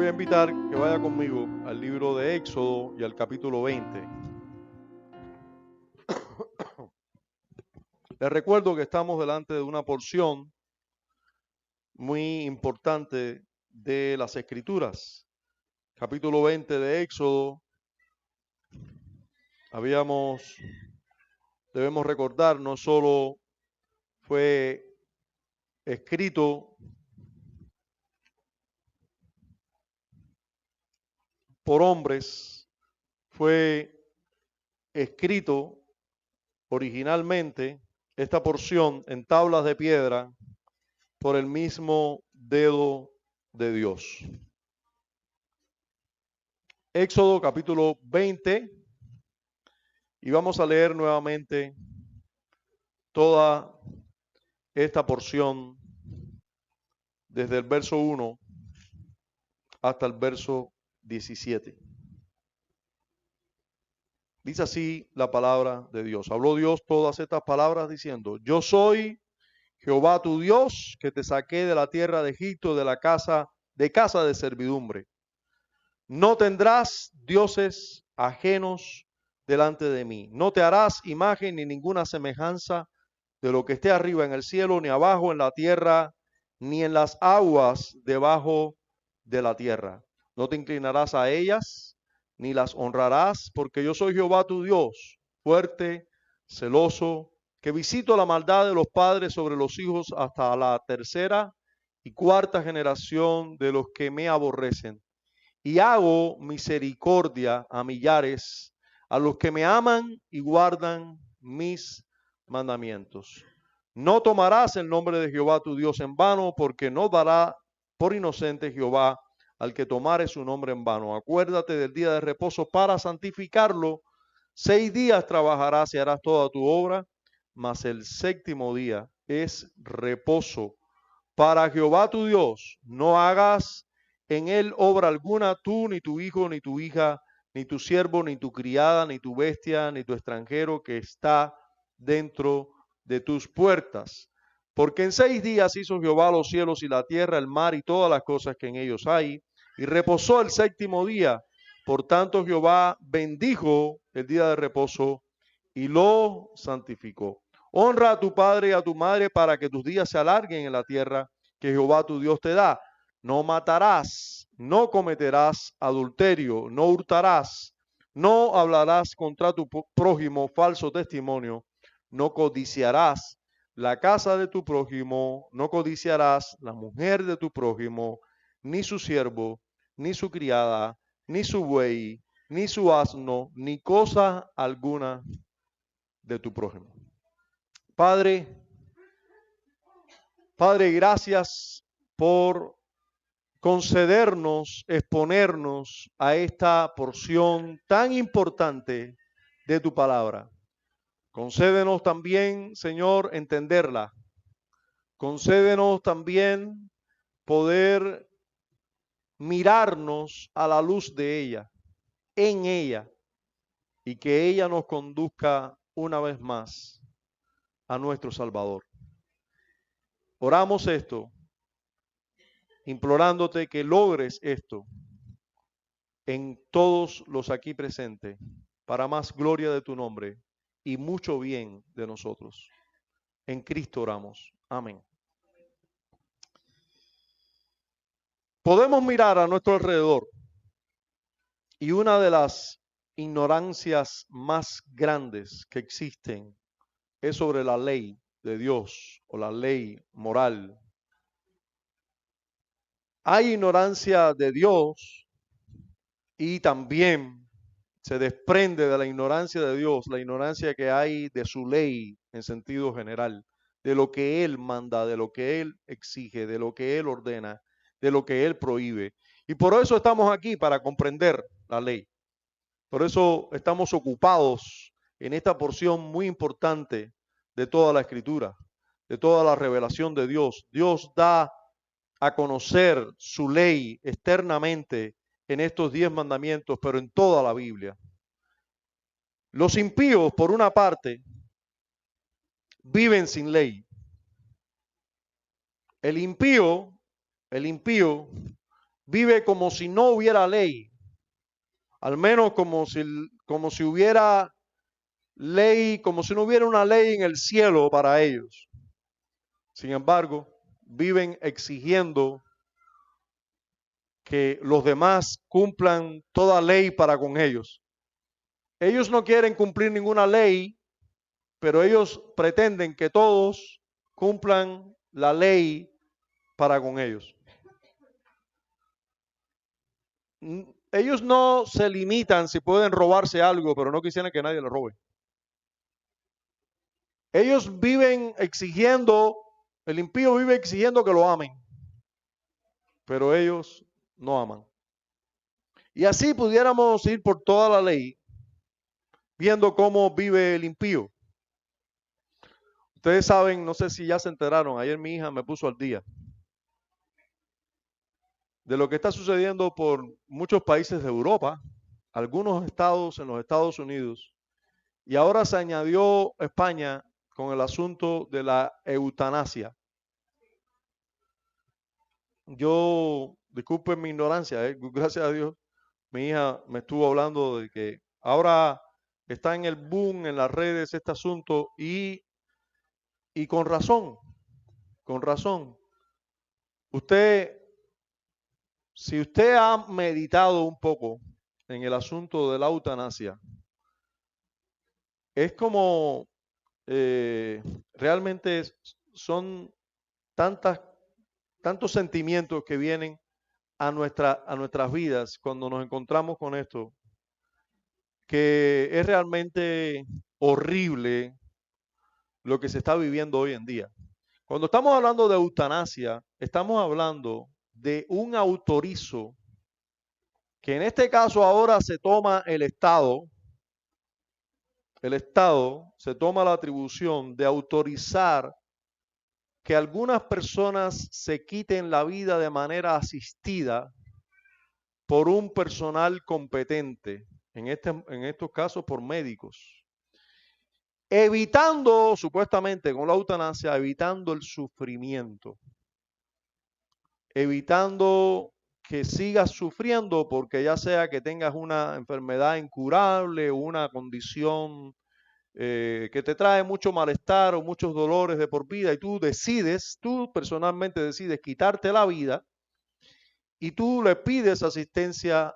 voy a invitar que vaya conmigo al libro de Éxodo y al capítulo 20. Les recuerdo que estamos delante de una porción muy importante de las Escrituras. Capítulo 20 de Éxodo. Debemos recordar, no solo fue escrito por hombres, fue escrito originalmente esta porción en tablas de piedra por el mismo dedo de Dios. Éxodo capítulo 20, y vamos a leer nuevamente toda esta porción desde el verso 1 hasta el verso 17. Dice así la palabra de Dios. Habló Dios todas estas palabras diciendo: Yo soy Jehová tu Dios, que te saqué de la tierra de Egipto, de casa de servidumbre. No tendrás dioses ajenos delante de mí. No te harás imagen ni ninguna semejanza de lo que esté arriba en el cielo, ni abajo en la tierra, ni en las aguas debajo de la tierra. No te inclinarás a ellas, ni las honrarás, porque yo soy Jehová tu Dios, fuerte, celoso, que visito la maldad de los padres sobre los hijos hasta la tercera y cuarta generación de los que me aborrecen. Y hago misericordia a millares, a los que me aman y guardan mis mandamientos. No tomarás el nombre de Jehová tu Dios en vano, porque no dará por inocente Jehová al que tomare su nombre en vano. Acuérdate del día de reposo para santificarlo. 6 días trabajarás y harás toda tu obra, mas el séptimo día es reposo para Jehová tu Dios. No hagas en él obra alguna, tú, ni tu hijo, ni tu hija, ni tu siervo, ni tu criada, ni tu bestia, ni tu extranjero que está dentro de tus puertas. Porque en 6 días hizo Jehová los cielos y la tierra, el mar y todas las cosas que en ellos hay, y reposó el séptimo día. Por tanto Jehová bendijo el día de reposo y lo santificó. Honra a tu padre y a tu madre para que tus días se alarguen en la tierra que Jehová tu Dios te da. No matarás, no cometerás adulterio, no hurtarás, no hablarás contra tu prójimo falso testimonio, no codiciarás la casa de tu prójimo, no codiciarás la mujer de tu prójimo, ni su siervo, ni su criada, ni su buey, ni su asno, ni cosa alguna de tu prójimo. Padre, gracias por concedernos, exponernos a esta porción tan importante de tu palabra. Concédenos también, Señor, entenderla. Concédenos también poder mirarnos a la luz de ella, en ella, y que ella nos conduzca una vez más a nuestro Salvador. Oramos esto, implorándote que logres esto en todos los aquí presentes, para más gloria de tu nombre y mucho bien de nosotros. En Cristo oramos. Amén. Podemos mirar a nuestro alrededor y una de las ignorancias más grandes que existen es sobre la ley de Dios o la ley moral. Hay ignorancia de Dios y también se desprende de la ignorancia de Dios, la ignorancia que hay de su ley en sentido general, de lo que Él manda, de lo que Él exige, de lo que Él ordena, de lo que Él prohíbe. Y por eso estamos aquí, para comprender la ley. Por eso estamos ocupados en esta porción muy importante de toda la Escritura, de toda la revelación de Dios. Dios da a conocer su ley externamente en estos 10 mandamientos, pero en toda la Biblia. Los impíos, por una parte, viven sin ley. El impío vive como si no hubiera ley, al menos como si hubiera ley, como si no hubiera una ley en el cielo para ellos. Sin embargo, viven exigiendo que los demás cumplan toda ley para con ellos. Ellos no quieren cumplir ninguna ley, pero ellos pretenden que todos cumplan la ley para con ellos. Ellos no se limitan si pueden robarse algo, pero no quisieran que nadie le robe. Ellos viven exigiendo, el impío vive exigiendo que lo amen, pero ellos no aman. Y así pudiéramos ir por toda la ley, viendo cómo vive el impío. Ustedes saben, no sé si ya se enteraron, ayer mi hija me puso al día de lo que está sucediendo por muchos países de Europa, algunos estados en los Estados Unidos, y ahora se añadió España con el asunto de la eutanasia. Yo, disculpen mi ignorancia, gracias a Dios, mi hija me estuvo hablando de que ahora está en el boom en las redes este asunto y con razón, con razón. Si usted ha meditado un poco en el asunto de la eutanasia, es como realmente son tantos sentimientos que vienen a nuestras vidas cuando nos encontramos con esto, que es realmente horrible lo que se está viviendo hoy en día. Cuando estamos hablando de eutanasia, estamos hablando de un autorizo que en este caso ahora se toma el Estado se toma la atribución de autorizar que algunas personas se quiten la vida de manera asistida por un personal competente, en estos casos por médicos, evitando, supuestamente con la eutanasia, evitando el sufrimiento, evitando que sigas sufriendo porque ya sea que tengas una enfermedad incurable o una condición que te trae mucho malestar o muchos dolores de por vida y tú personalmente decides quitarte la vida y tú le pides asistencia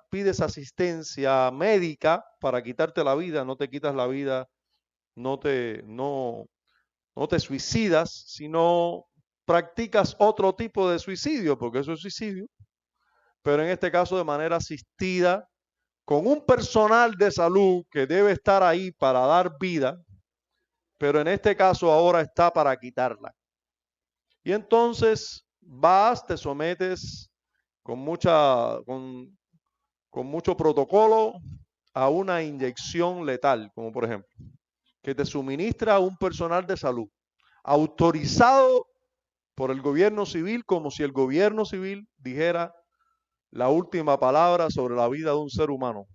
médica para quitarte la vida, no te quitas la vida, no te suicidas, sino practicas otro tipo de suicidio, porque eso es suicidio, pero en este caso de manera asistida, con un personal de salud que debe estar ahí para dar vida, pero en este caso ahora está para quitarla. Y entonces vas, te sometes con mucho protocolo a una inyección letal, como por ejemplo, que te suministra un personal de salud autorizado por el gobierno civil, como si el gobierno civil dijera la última palabra sobre la vida de un ser humano.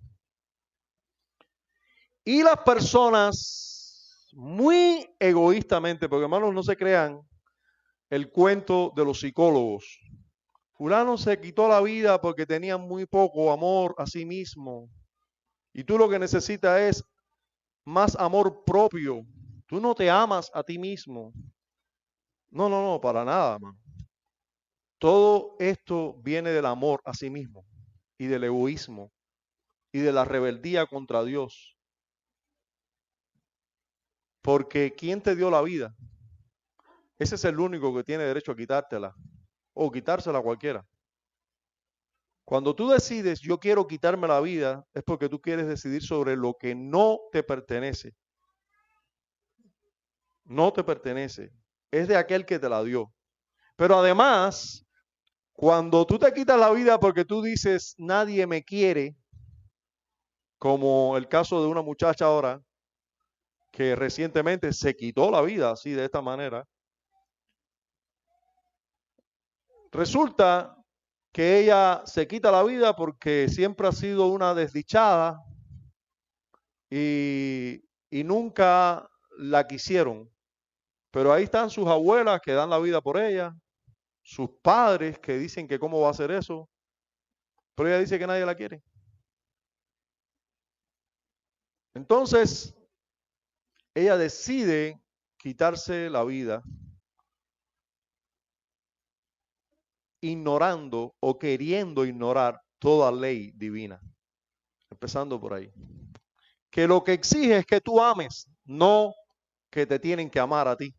Y las personas, muy egoístamente, porque hermanos, no se crean el cuento de los psicólogos. Fulano se quitó la vida porque tenía muy poco amor a sí mismo. Y tú lo que necesitas es más amor propio. Tú no te amas a ti mismo. No, para nada, man. Todo esto viene del amor a sí mismo y del egoísmo y de la rebeldía contra Dios. Porque ¿quién te dio la vida? Ese es el único que tiene derecho a quitártela o quitársela a cualquiera. Cuando tú decides, yo quiero quitarme la vida, es porque tú quieres decidir sobre lo que no te pertenece. No te pertenece. Es de aquel que te la dio. Pero además, cuando tú te quitas la vida porque tú dices, nadie me quiere, como el caso de una muchacha ahora, que recientemente se quitó la vida así de esta manera, resulta que ella se quita la vida porque siempre ha sido una desdichada y nunca la quisieron. Pero ahí están sus abuelas que dan la vida por ella, sus padres que dicen que cómo va a hacer eso, pero ella dice que nadie la quiere. Entonces, ella decide quitarse la vida ignorando o queriendo ignorar toda ley divina. Empezando por ahí. Que lo que exige es que tú ames, no que te tienen que amar a ti.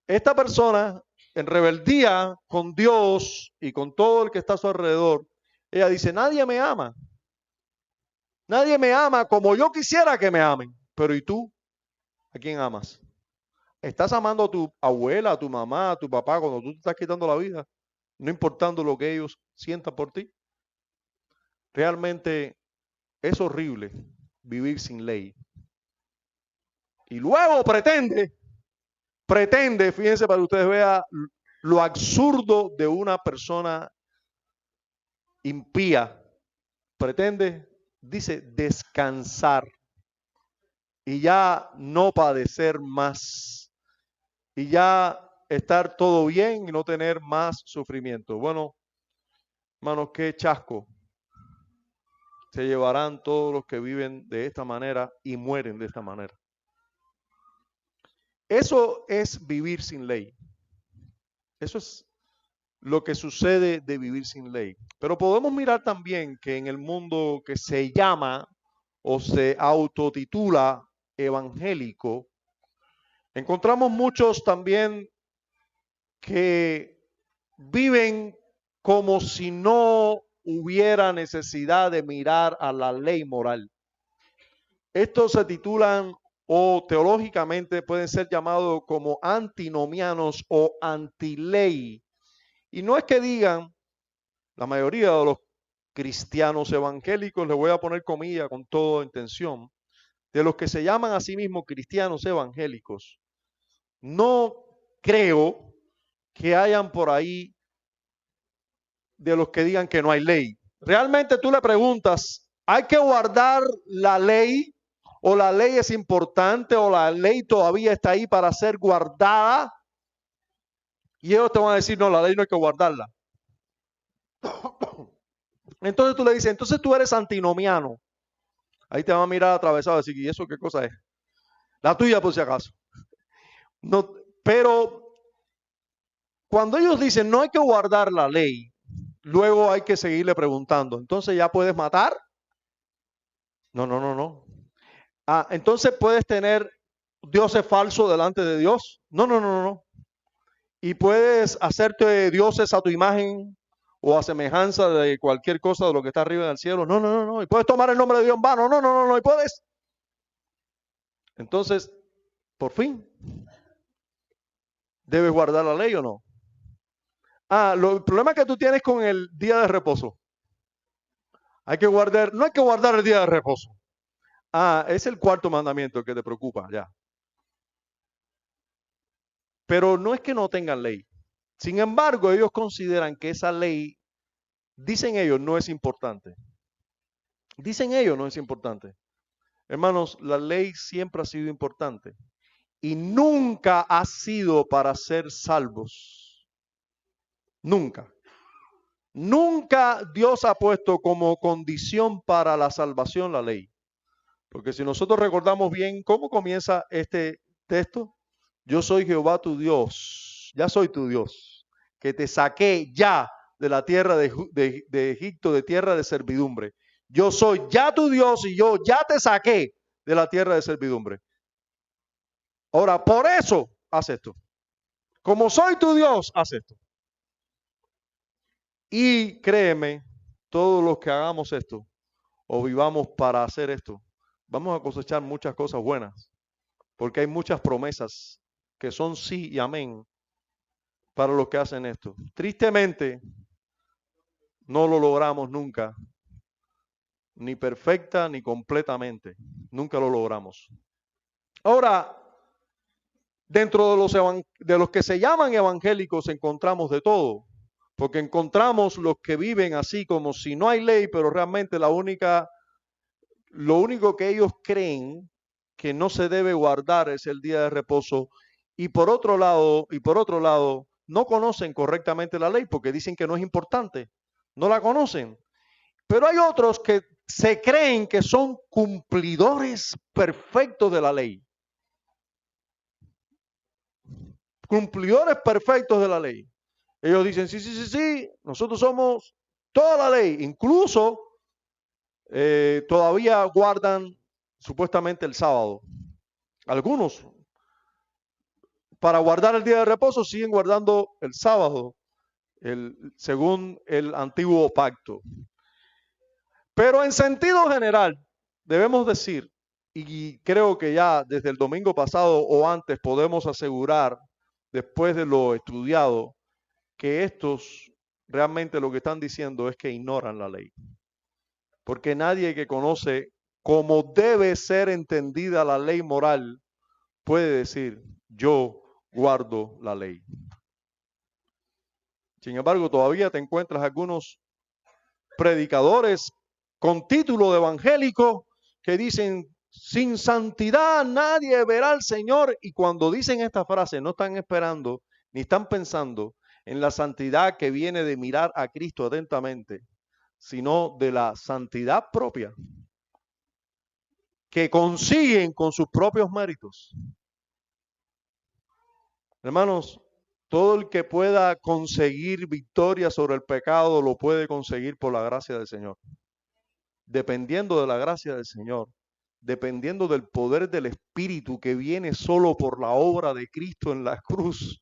Esta persona, en rebeldía con Dios y con todo el que está a su alrededor, ella dice, nadie me ama. Nadie me ama como yo quisiera que me amen. Pero ¿y tú? ¿A quién amas? ¿Estás amando a tu abuela, a tu mamá, a tu papá cuando tú te estás quitando la vida? No importando lo que ellos sientan por ti. Realmente es horrible vivir sin ley. Y luego pretende, fíjense para que ustedes vean lo absurdo de una persona impía, pretende, dice, descansar y ya no padecer más y ya estar todo bien y no tener más sufrimiento. Bueno, hermanos, qué chasco se llevarán todos los que viven de esta manera y mueren de esta manera. Eso es vivir sin ley. Eso es lo que sucede de vivir sin ley. Pero podemos mirar también que en el mundo que se llama o se autotitula evangélico, encontramos muchos también que viven como si no hubiera necesidad de mirar a la ley moral. Estos se titulan o teológicamente pueden ser llamados como antinomianos o antiley. Y no es que digan, la mayoría de los cristianos evangélicos, le voy a poner comillas con toda intención, de los que se llaman a sí mismos cristianos evangélicos, no creo que hayan por ahí de los que digan que no hay ley. Realmente tú le preguntas, ¿hay que guardar la ley? ¿O la ley es importante? ¿O la ley todavía está ahí para ser guardada? Y ellos te van a decir, no, la ley no hay que guardarla. Entonces tú le dices, entonces tú eres antinomiano. Ahí te van a mirar atravesado y decir, ¿y eso qué cosa es? La tuya por si acaso. No, pero cuando ellos dicen no hay que guardar la ley, luego hay que seguirle preguntando, ¿entonces ya puedes matar? No, no, no, no. Ah, entonces puedes tener dioses falsos delante de Dios. No, no, no, no. Y puedes hacerte dioses a tu imagen o a semejanza de cualquier cosa de lo que está arriba en el cielo. No, no, no, no. Y puedes tomar el nombre de Dios en vano. No, no, no, no. Y puedes. Entonces, por fin, ¿debes guardar la ley o no? Ah, el problema que tú tienes con el día de reposo. Hay que guardar, no hay que guardar el día de reposo. Ah, es el cuarto mandamiento que te preocupa, ya. Pero no es que no tengan ley. Sin embargo, ellos consideran que esa ley, dicen ellos, no es importante. Dicen ellos, no es importante. Hermanos, la ley siempre ha sido importante y nunca ha sido para ser salvos. Nunca. Nunca Dios ha puesto como condición para la salvación la ley. Porque si nosotros recordamos bien cómo comienza este texto, yo soy Jehová tu Dios, ya soy tu Dios, que te saqué ya de la tierra de Egipto, de tierra de servidumbre. Yo soy ya tu Dios y yo ya te saqué de la tierra de servidumbre. Ahora, por eso haz esto. Como soy tu Dios, haz esto. Y créeme, todos los que hagamos esto o vivamos para hacer esto, vamos a cosechar muchas cosas buenas, porque hay muchas promesas que son sí y amén para los que hacen esto. Tristemente, no lo logramos nunca, ni perfecta ni completamente. Nunca lo logramos. Ahora, dentro de los que se llaman evangélicos encontramos de todo, porque encontramos los que viven así como si no hay ley, pero realmente lo único que ellos creen que no se debe guardar es el día de reposo, y por otro lado, no conocen correctamente la ley porque dicen que no es importante, no la conocen. Pero hay otros que se creen que son cumplidores perfectos de la ley. Cumplidores perfectos de la ley. Ellos dicen, sí, nosotros somos toda la ley. Incluso todavía guardan supuestamente el sábado. Algunos, para guardar el día de reposo, siguen guardando el sábado, según el antiguo pacto. Pero en sentido general, debemos decir, y creo que ya desde el domingo pasado o antes podemos asegurar, después de lo estudiado, que estos realmente lo que están diciendo es que ignoran la ley. Porque nadie que conoce cómo debe ser entendida la ley moral puede decir, yo guardo la ley. Sin embargo, todavía te encuentras algunos predicadores con título de evangélico que dicen, sin santidad nadie verá al Señor. Y cuando dicen esta frase, no están esperando ni están pensando en la santidad que viene de mirar a Cristo atentamente, sino de la santidad propia que consiguen con sus propios méritos. Hermanos, todo el que pueda conseguir victoria sobre el pecado lo puede conseguir por la gracia del Señor. Dependiendo de la gracia del Señor, dependiendo del poder del Espíritu que viene solo por la obra de Cristo en la cruz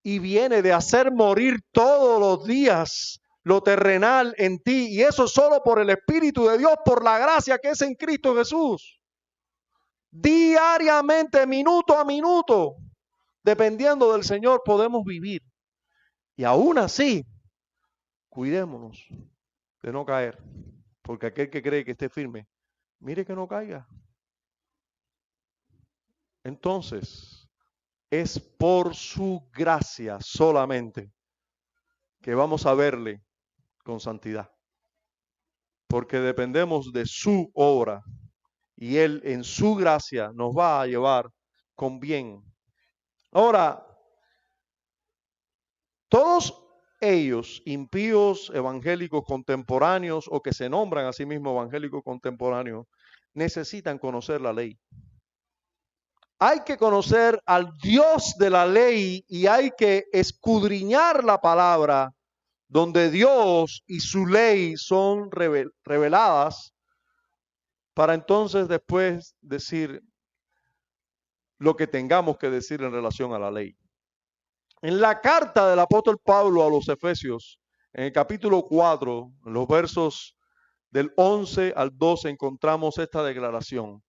y viene de hacer morir todos los días lo terrenal en ti, y eso solo por el Espíritu de Dios, por la gracia que es en Cristo Jesús. Diariamente, minuto a minuto, dependiendo del Señor, podemos vivir. Y aún así, cuidémonos de no caer, porque aquel que cree que esté firme, mire que no caiga. Entonces, es por su gracia solamente que vamos a verle con santidad, porque dependemos de su obra y Él en su gracia nos va a llevar con bien. Ahora, todos ellos, impíos, evangélicos contemporáneos o que se nombran a sí mismos evangélicos contemporáneos, necesitan conocer la ley. Hay que conocer al Dios de la ley y hay que escudriñar la palabra donde Dios y su ley son reveladas para entonces después decir lo que tengamos que decir en relación a la ley. En la carta del apóstol Pablo a los Efesios, en el capítulo 4, en los versos del 11 al 12, encontramos esta declaración.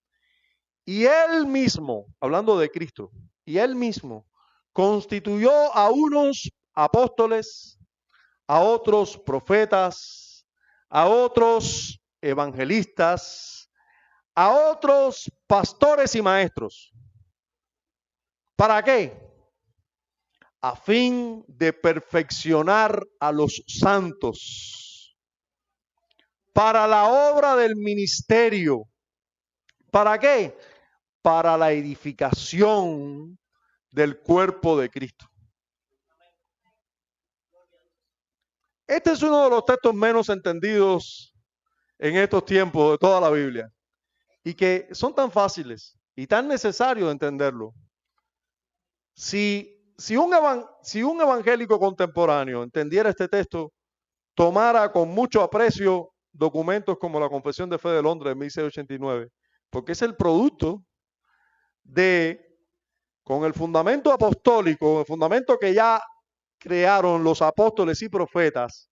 Y él mismo, hablando de Cristo, y él mismo constituyó a unos apóstoles, a otros profetas, a otros evangelistas, a otros pastores y maestros. ¿Para qué? A fin de perfeccionar a los santos para la obra del ministerio. ¿Para qué? Para la edificación del cuerpo de Cristo. Este es uno de los textos menos entendidos en estos tiempos de toda la Biblia y que son tan fáciles y tan necesarios de entenderlo. Si un evangélico contemporáneo entendiera este texto, tomara con mucho aprecio documentos como la Confesión de Fe de Londres de 1689, porque es el producto con el fundamento apostólico, el fundamento que ya crearon los apóstoles y profetas,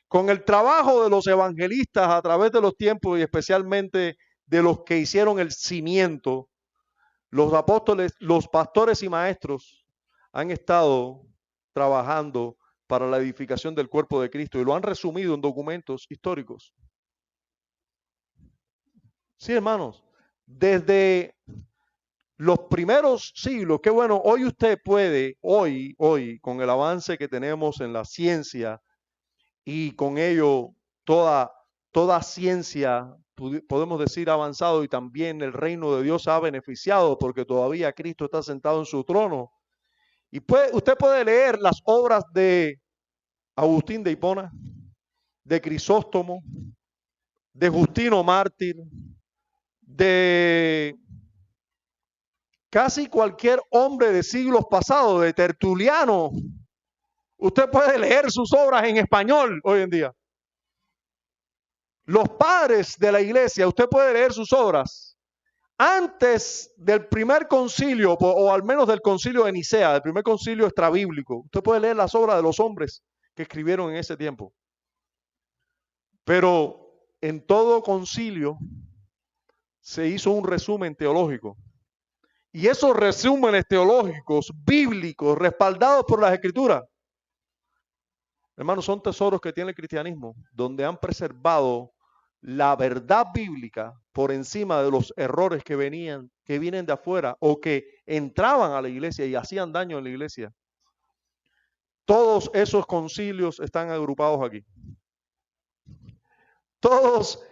con el trabajo de los evangelistas a través de los tiempos y especialmente de los que hicieron el cimiento, los apóstoles, los pastores y maestros han estado trabajando para la edificación del cuerpo de Cristo y lo han resumido en documentos históricos. Sí, hermanos, desde los primeros siglos, qué bueno, hoy usted puede, hoy, con el avance que tenemos en la ciencia y con ello toda ciencia, podemos decir, avanzado, y también el reino de Dios ha beneficiado porque todavía Cristo está sentado en su trono. Y usted puede leer las obras de Agustín de Hipona, de Crisóstomo, de Justino Mártir, de casi cualquier hombre de siglos pasados, de Tertuliano. Usted puede leer sus obras en español hoy en día. Los padres de la iglesia, usted puede leer sus obras antes del primer concilio, o al menos del concilio de Nicea, del primer concilio extrabíblico. Usted puede leer las obras de los hombres que escribieron en ese tiempo. Pero en todo concilio se hizo un resumen teológico. Y esos resúmenes teológicos, bíblicos, respaldados por las Escrituras, hermanos, son tesoros que tiene el cristianismo, donde han preservado la verdad bíblica por encima de los errores que vienen de afuera o que entraban a la iglesia y hacían daño en la iglesia. Todos esos concilios están agrupados aquí. Todos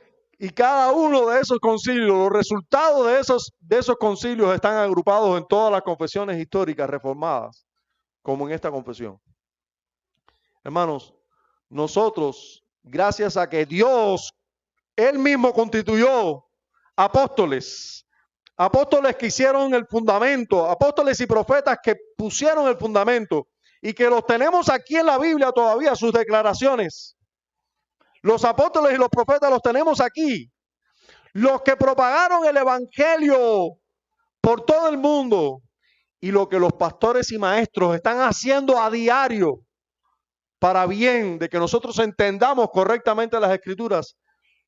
y cada uno de esos concilios, los resultados de esos concilios están agrupados en todas las confesiones históricas reformadas, como en esta confesión. Hermanos, nosotros, gracias a que Dios, Él mismo constituyó apóstoles, apóstoles que hicieron el fundamento, apóstoles y profetas que pusieron el fundamento y que los tenemos aquí en la Biblia todavía, sus declaraciones. Los apóstoles y los profetas los tenemos aquí. Los que propagaron el evangelio por todo el mundo y lo que los pastores y maestros están haciendo a diario para bien de que nosotros entendamos correctamente las escrituras,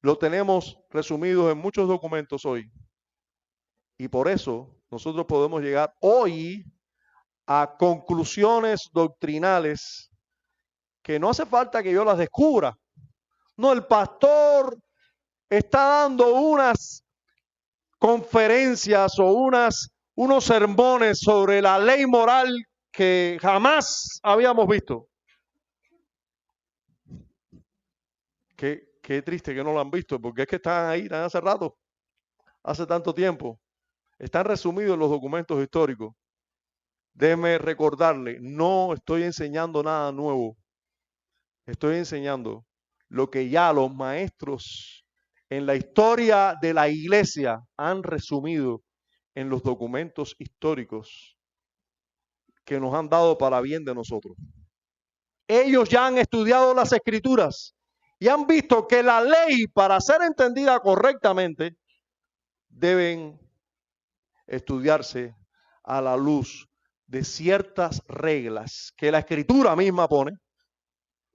lo tenemos resumido en muchos documentos hoy. Y por eso nosotros podemos llegar hoy a conclusiones doctrinales que no hace falta que yo las descubra. No, el pastor está dando unas conferencias o unos sermones sobre la ley moral que jamás habíamos visto. Qué triste que no lo han visto, porque es que están ahí hace rato, hace tanto tiempo. Están resumidos en los documentos históricos. Déjeme recordarle, no estoy enseñando nada nuevo. Estoy enseñando lo que ya los maestros en la historia de la iglesia han resumido en los documentos históricos que nos han dado para bien de nosotros. Ellos ya han estudiado las escrituras y han visto que la ley, para ser entendida correctamente, deben estudiarse a la luz de ciertas reglas que la escritura misma pone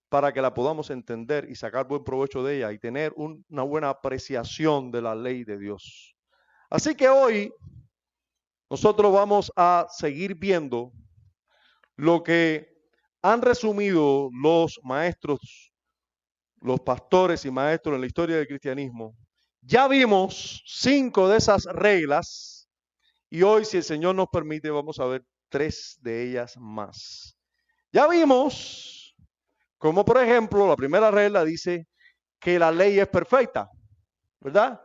para que la podamos entender y sacar buen provecho de ella y tener una buena apreciación de la ley de Dios. Así que hoy nosotros vamos a seguir viendo lo que han resumido los maestros, los pastores y maestros en la historia del cristianismo. Ya vimos 5 de esas reglas y hoy, si el Señor nos permite, vamos a ver 3 de ellas más. Ya vimos como, por ejemplo, la primera regla dice que la ley es perfecta, ¿verdad?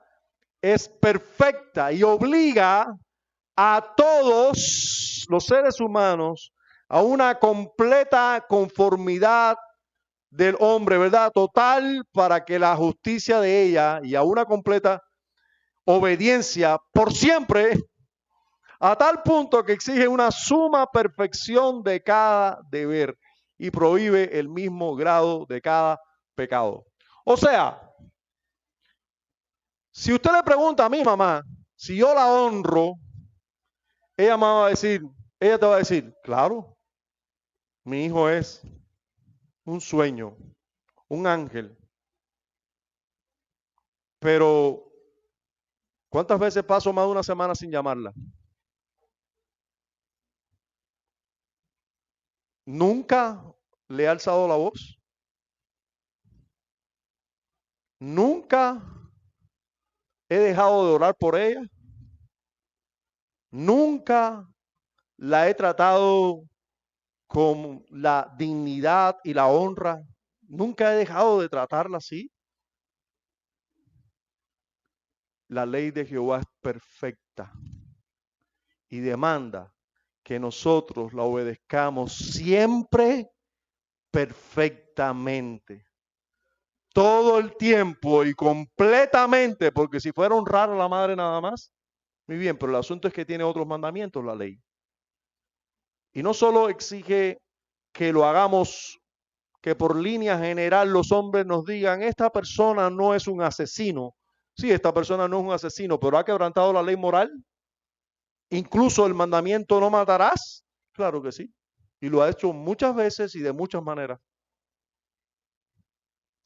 Es perfecta y obliga a todos los seres humanos a una completa conformidad del hombre, ¿verdad? Total, para que la justicia de ella y a una completa obediencia por siempre, a tal punto que exige una suma perfección de cada deber y prohíbe el mismo grado de cada pecado. O sea, si usted le pregunta a mi mamá, si yo la honro, ella te va a decir, claro, mi hijo es un sueño, un ángel. Pero, ¿cuántas veces paso más de una semana sin llamarla? ¿Nunca le he alzado la voz? ¿Nunca he dejado de orar por ella? ¿Nunca la he tratado con la dignidad y la honra? ¿Nunca he dejado de tratarla así? La ley de Jehová es perfecta y demanda que nosotros la obedezcamos siempre perfectamente. todo el tiempo y completamente, porque si fuera honrar a la madre nada más, muy bien, pero el asunto es que tiene otros mandamientos la ley. Y no solo exige que lo hagamos, que por línea general los hombres nos digan, esta persona no es un asesino. Sí, esta persona no es un asesino, pero ha quebrantado la ley moral. Incluso el mandamiento no matarás. Claro que sí. Y lo ha hecho muchas veces y de muchas maneras.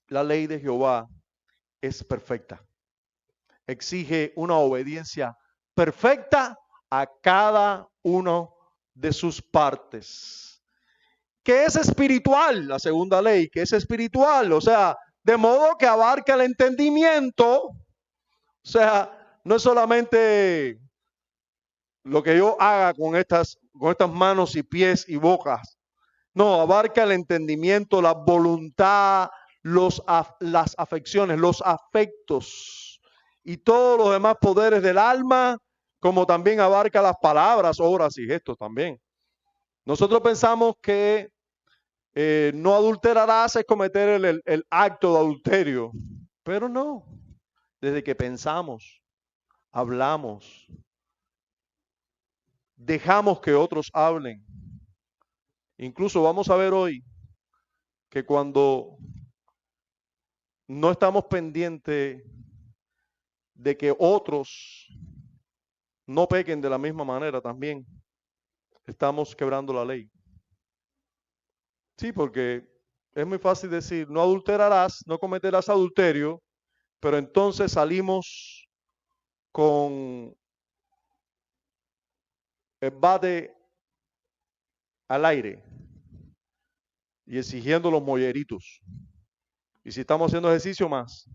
La ley de Jehová es perfecta. Exige una obediencia perfecta a cada uno de sus partes. Que es espiritual, la segunda ley, que es espiritual, o sea, de modo que abarca el entendimiento, o sea, no es solamente lo que yo haga con estas manos y pies y bocas, no, abarca el entendimiento, la voluntad, las afecciones, los afectos y todos los demás poderes del alma, como también abarca las palabras, obras y gestos también. Nosotros pensamos que no adulterarás es cometer el acto de adulterio, pero no. Desde que pensamos, hablamos, dejamos que otros hablen. Incluso vamos a ver hoy que cuando no estamos pendientes de que otros no pequen de la misma manera también, estamos quebrando la ley. Sí, porque es muy fácil decir, no adulterarás, no cometerás adulterio, pero entonces salimos con el bate al aire y exigiendo los molleritos. Y si estamos haciendo ejercicio más,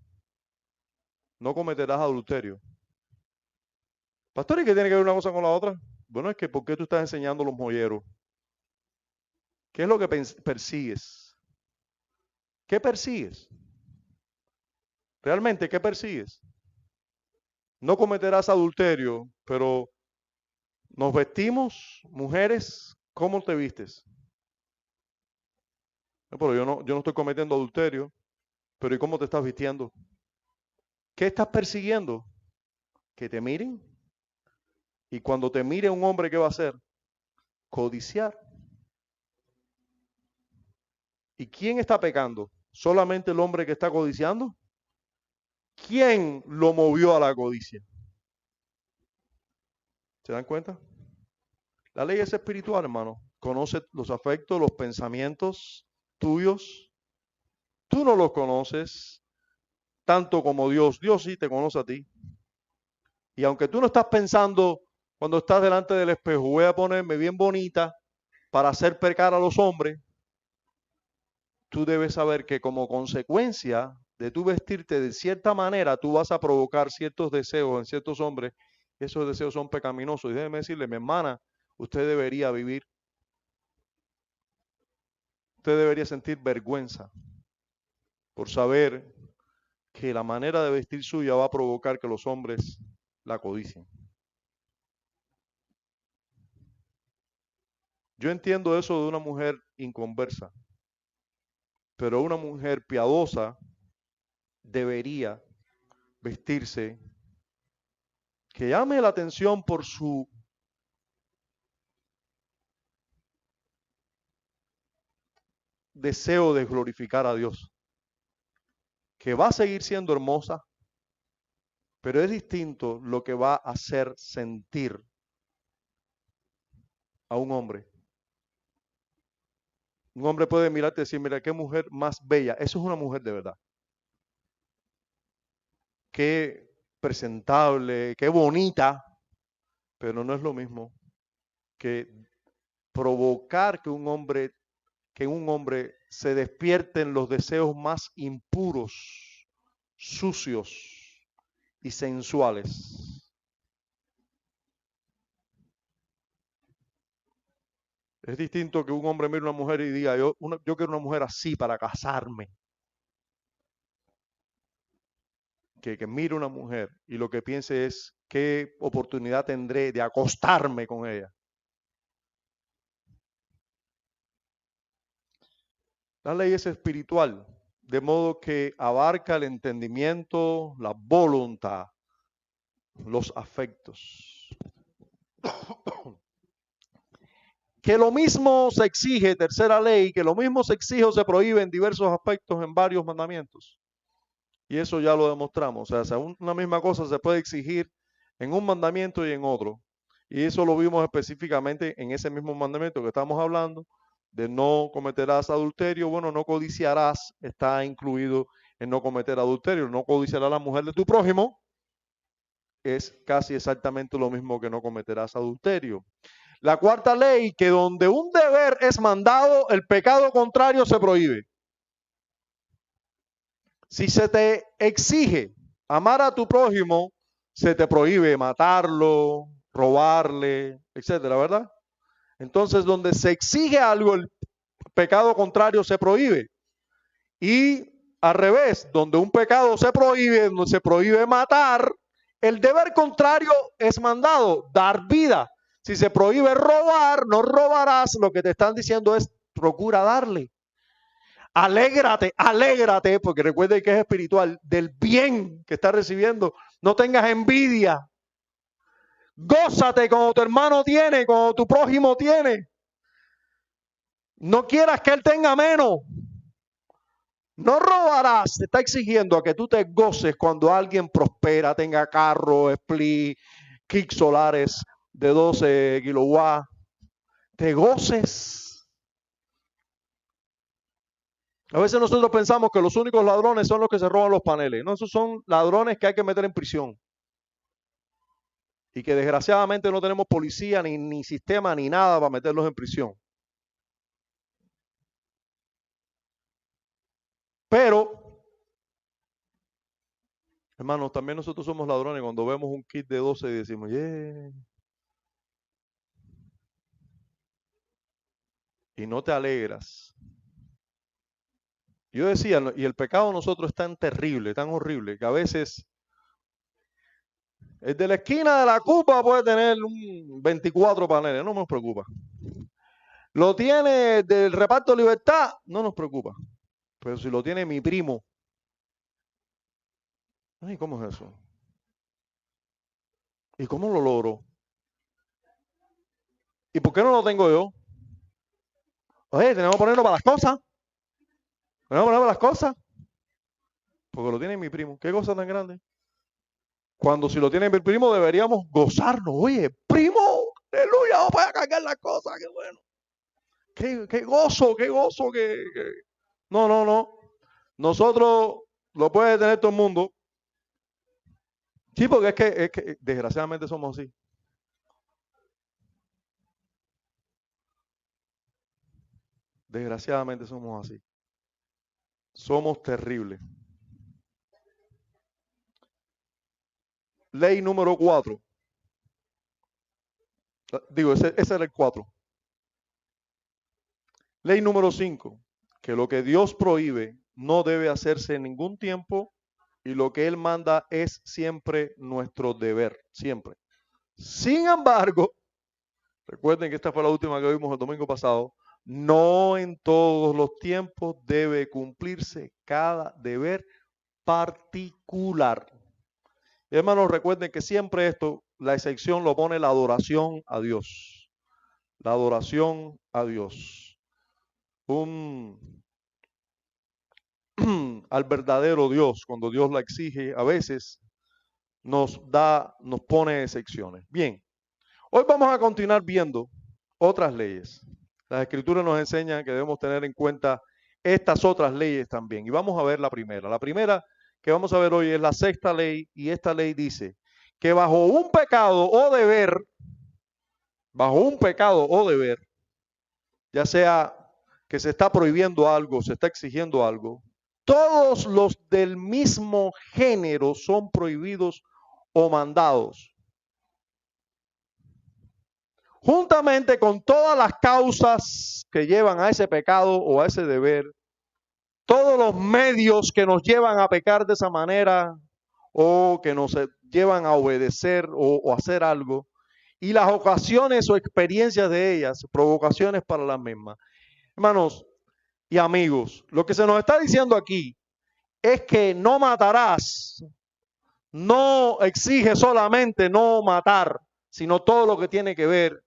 no cometerás adulterio. Pastor, ¿y qué tiene que ver una cosa con la otra? Bueno, es que ¿por qué tú estás enseñando los molleros? ¿Qué es lo que persigues? ¿Qué persigues? ¿Realmente qué persigues? No cometerás adulterio, pero nos vestimos, mujeres, ¿cómo te vistes? No, pero yo no estoy cometiendo adulterio, pero ¿y cómo te estás vistiendo? ¿Qué estás persiguiendo? Que te miren. Y cuando te mire un hombre, ¿qué va a hacer? Codiciar. ¿Y quién está pecando? ¿Solamente el hombre que está codiciando? ¿Quién lo movió a la codicia? ¿Se dan cuenta? La ley es espiritual, hermano. Conoce los afectos, los pensamientos tuyos. Tú no los conoces tanto como Dios. Dios sí te conoce a ti. Y aunque tú no estás pensando cuando estás delante del espejo, voy a ponerme bien bonita para hacer pecar a los hombres, tú debes saber que como consecuencia de tu vestirte de cierta manera, tú vas a provocar ciertos deseos en ciertos hombres. Esos deseos son pecaminosos. Y déjeme decirle, mi hermana, usted debería vivir, usted debería sentir vergüenza por saber que la manera de vestir suya va a provocar que los hombres la codicien. Yo entiendo eso de una mujer inconversa, pero una mujer piadosa debería vestirse que llame la atención por su deseo de glorificar a Dios, que va a seguir siendo hermosa, pero es distinto lo que va a hacer sentir a un hombre. Un hombre puede mirarte y decir, mira, qué mujer más bella. Eso es una mujer de verdad. Qué presentable, qué bonita, pero no es lo mismo que provocar que en un hombre se despierten los deseos más impuros, sucios y sensuales. Es distinto que un hombre mire a una mujer y diga, yo quiero una mujer así para casarme. Que mire a una mujer y lo que piense es qué oportunidad tendré de acostarme con ella. La ley es espiritual. de modo que abarca el entendimiento, la voluntad, los afectos. Que lo mismo se exige, tercera ley, que lo mismo se exige o se prohíbe en diversos aspectos en varios mandamientos. Y eso ya lo demostramos. O sea, una misma cosa se puede exigir en un mandamiento y en otro. Y eso lo vimos específicamente en ese mismo mandamiento que estamos hablando, de no cometerás adulterio. Bueno, no codiciarás, está incluido en no cometer adulterio. No codiciarás a la mujer de tu prójimo. Es casi exactamente lo mismo que no cometerás adulterio. La cuarta ley, que donde un deber es mandado, el pecado contrario se prohíbe. Si se te exige amar a tu prójimo, se te prohíbe matarlo, robarle, etcétera, ¿verdad? Entonces, donde se exige algo, el pecado contrario se prohíbe. Y al revés, donde un pecado se prohíbe, donde se prohíbe matar, el deber contrario es mandado, dar vida. Si se prohíbe robar, no robarás, lo que te están diciendo es procura darle. Alégrate, alégrate, porque recuerde que es espiritual, del bien que estás recibiendo. No tengas envidia. Gózate como tu hermano tiene, como tu prójimo tiene. No quieras que él tenga menos. No robarás, te está exigiendo a que tú te goces cuando alguien prospera, tenga carro, split, kicks solares de 12 kilowatts. Te goces. A veces nosotros pensamos que los únicos ladrones son los que se roban los paneles. No, esos son ladrones que hay que meter en prisión. Y que desgraciadamente no tenemos policía, ni sistema, ni nada para meterlos en prisión. Pero, hermanos, también nosotros somos ladrones cuando vemos un kit de 12 y decimos, yeah. Y no te alegras. Yo decía, y el pecado de nosotros es tan terrible, tan horrible, que a veces el de la esquina de la Cupa puede tener 24 paneles, no nos preocupa. Lo tiene del reparto de Libertad, no nos preocupa. Pero si lo tiene mi primo, ay, ¿cómo es eso? ¿Y cómo lo logro? ¿Y por qué no lo tengo yo? Oye, tenemos que ponerlo para las cosas. Tenemos que ponerlo para las cosas. Porque lo tiene mi primo. ¿Qué cosa tan grande? Cuando si lo tiene mi primo deberíamos gozarnos. Oye, primo, aleluya, vamos para cargar las cosas, qué bueno. Qué gozo, qué gozo. No, no, no. Nosotros lo puede tener todo el mundo. Sí, porque es que desgraciadamente somos así. Desgraciadamente somos así. Somos terribles. Ley número 4. Digo, ese era el 4. Ley número 5. Que lo que Dios prohíbe no debe hacerse en ningún tiempo y lo que Él manda es siempre nuestro deber, siempre. Sin embargo, recuerden que esta fue la última que vimos el domingo pasado, no en todos los tiempos debe cumplirse cada deber particular. Y hermanos, recuerden que siempre esto, la excepción lo pone la adoración a Dios. La adoración a Dios. Al verdadero Dios, cuando Dios la exige, a veces nos pone excepciones. Bien, hoy vamos a continuar viendo otras leyes. Las escrituras nos enseñan que debemos tener en cuenta estas otras leyes también. Y vamos a ver la primera. La primera que vamos a ver hoy es la sexta ley, y esta ley dice que bajo un pecado o deber, ya sea que se está prohibiendo algo, se está exigiendo algo, todos los del mismo género son prohibidos o mandados. Juntamente con todas las causas que llevan a ese pecado o a ese deber, todos los medios que nos llevan a pecar de esa manera o que nos llevan a obedecer o hacer algo, y las ocasiones o experiencias de ellas, provocaciones para las mismas. Hermanos y amigos, lo que se nos está diciendo aquí es que no matarás. No exige solamente no matar, sino todo lo que tiene que ver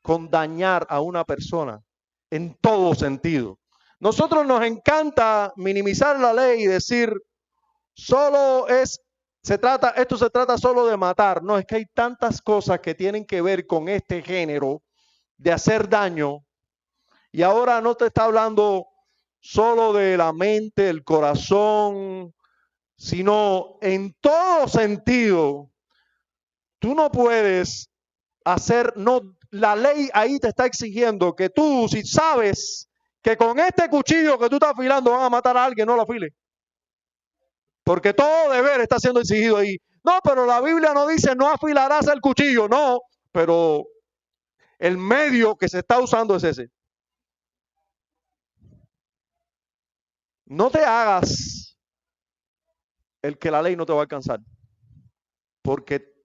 con dañar a una persona en todo sentido. Nosotros nos encanta minimizar la ley y decir, esto se trata solo de matar. No, es que hay tantas cosas que tienen que ver con este género de hacer daño. Y ahora no te está hablando solo de la mente, el corazón, sino en todo sentido. Tú no puedes la ley ahí te está exigiendo que tú, si sabes que con este cuchillo que tú estás afilando van a matar a alguien, no lo afiles. Porque todo deber está siendo exigido ahí. No, pero la Biblia no dice no afilarás el cuchillo, no, pero el medio que se está usando es ese. No te hagas el que la ley no te va a alcanzar, porque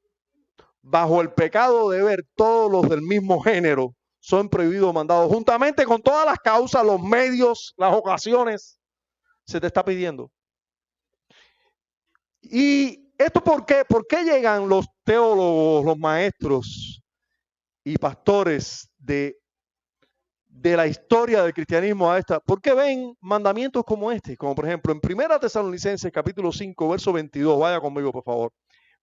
bajo el pecado de ver todos los del mismo género son prohibidos o mandados, juntamente con todas las causas, los medios, las ocasiones, se te está pidiendo. ¿Y esto por qué? ¿Por qué llegan los teólogos, los maestros y pastores de la historia del cristianismo a esta? ¿Por qué ven mandamientos como este? Como por ejemplo en 1 Tesalonicenses capítulo 5, verso 22. Vaya conmigo, por favor.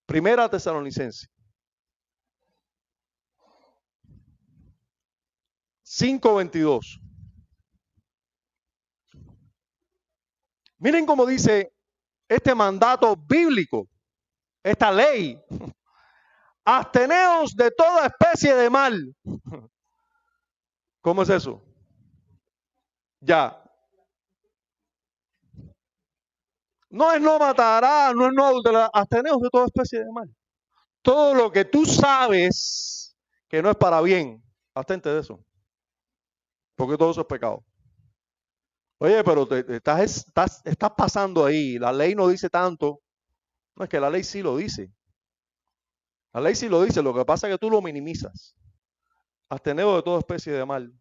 1 Tesalonicenses 5:22. Miren cómo dice este mandato bíblico, esta ley. Absteneos de toda especie de mal. ¿Cómo es eso? Ya. No es no matará, no es no adulterará. Absteneos de toda especie de mal. Todo lo que tú sabes que no es para bien, abstente de eso. Porque todo eso es pecado. Oye, pero estás pasando ahí. La ley no dice tanto. No, es que la ley sí lo dice. La ley sí lo dice. Lo que pasa es que tú lo minimizas. Absteneos de toda especie de mal.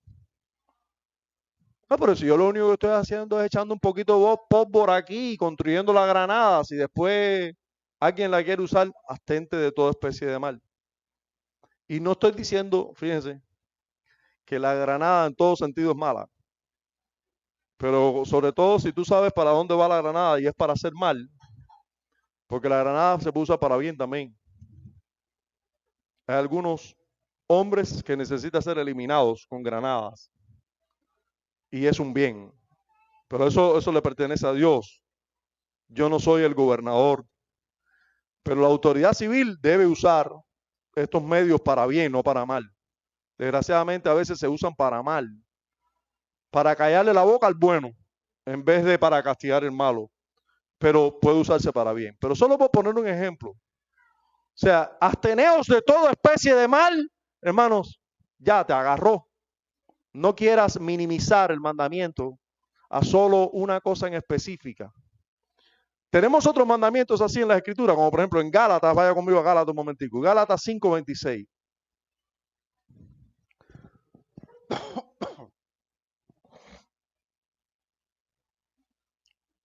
No, pero si yo lo único que estoy haciendo es echando un poquito de pólvora aquí y construyendo las granadas y después alguien la quiere usar, abstente de toda especie de mal. Y no estoy diciendo, fíjense, que la granada en todo sentido es mala. Pero sobre todo si tú sabes para dónde va la granada y es para hacer mal, porque la granada se puede usar para bien también. Hay algunos hombres que necesitan ser eliminados con granadas y es un bien. Pero eso le pertenece a Dios. Yo no soy el gobernador. Pero la autoridad civil debe usar estos medios para bien, no para mal. Desgraciadamente a veces se usan para mal, para callarle la boca al bueno, en vez de para castigar el malo. Pero puede usarse para bien. Pero solo por poner un ejemplo. O sea, absteneos de toda especie de mal, hermanos, ya te agarró. No quieras minimizar el mandamiento a solo una cosa en específica. Tenemos otros mandamientos así en la Escritura, como por ejemplo en Gálatas, vaya conmigo a Gálatas un momentico, Gálatas 5:26.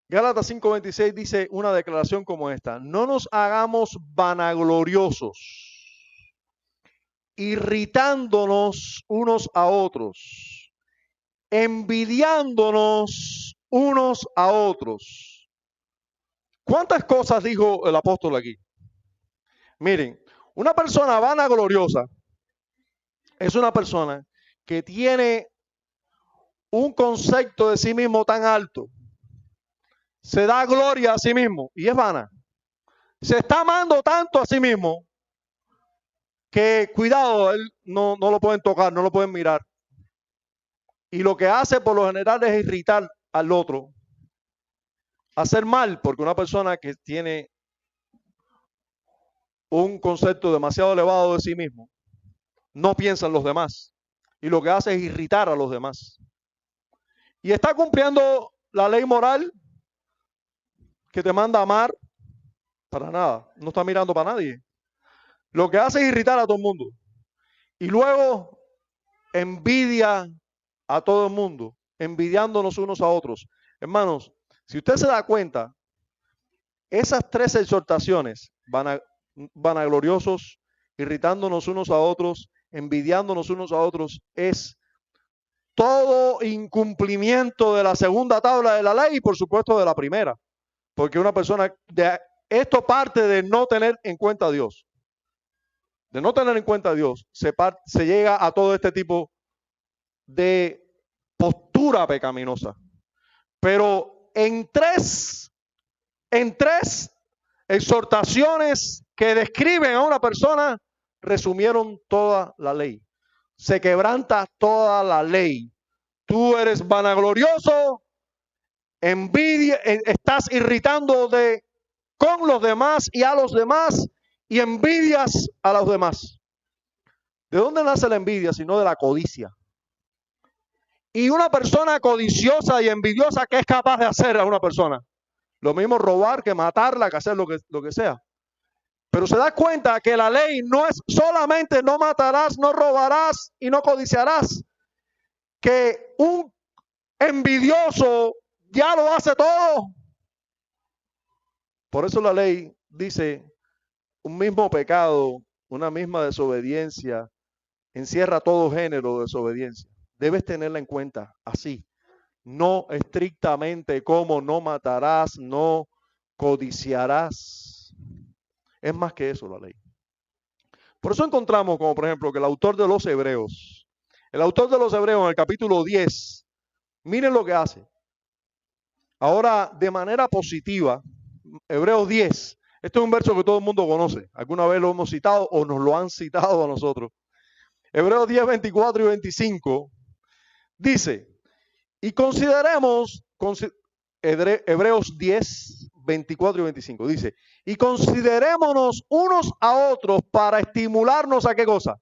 Gálatas 5:26 dice una declaración como esta: no nos hagamos vanagloriosos, irritándonos unos a otros, envidiándonos unos a otros. ¿Cuántas cosas dijo el apóstol aquí? Miren, una persona vanagloriosa es una persona que tiene un concepto de sí mismo tan alto, se da gloria a sí mismo y es vana. Se está amando tanto a sí mismo que, cuidado, él no lo pueden tocar, no lo pueden mirar. Y lo que hace por lo general es irritar al otro, hacer mal, porque una persona que tiene un concepto demasiado elevado de sí mismo no piensa en los demás y lo que hace es irritar a los demás. Y está cumpliendo la ley moral que te manda a amar para nada, no está mirando para nadie. Lo que hace es irritar a todo el mundo. Y luego envidia a todo el mundo, envidiándonos unos a otros. Hermanos, si usted se da cuenta, esas tres exhortaciones, vanagloriosos, irritándonos unos a otros, envidiándonos unos a otros, es todo incumplimiento de la segunda tabla de la ley y por supuesto de la primera. Porque una persona, esto parte de no tener en cuenta a Dios. De no tener en cuenta a Dios, se llega a todo este tipo de postura pecaminosa. Pero en tres exhortaciones que describen a una persona, resumieron toda la ley. Se quebranta toda la ley. Tú eres vanaglorioso, estás irritando con los demás y a los demás y envidias a los demás. ¿De dónde nace la envidia? Sino de la codicia. Y una persona codiciosa y envidiosa, ¿qué es capaz de hacer a una persona? Lo mismo robar que matarla, que hacer lo que sea. Pero se da cuenta que la ley no es solamente no matarás, no robarás y no codiciarás. Que un envidioso ya lo hace todo. Por eso la ley dice, un mismo pecado, una misma desobediencia, encierra todo género de desobediencia. Debes tenerla en cuenta así. No estrictamente como no matarás, no codiciarás. Es más que eso la ley. Por eso encontramos como por ejemplo que el autor de los Hebreos en el capítulo 10, miren lo que hace. Ahora de manera positiva, Hebreos 10, este es un verso que todo el mundo conoce, alguna vez lo hemos citado o nos lo han citado a nosotros. Hebreos 10, 24 y 25 dice, y consideremos, Hebreos 10, 24 y 25, dice, y considerémonos unos a otros para estimularnos a qué cosa?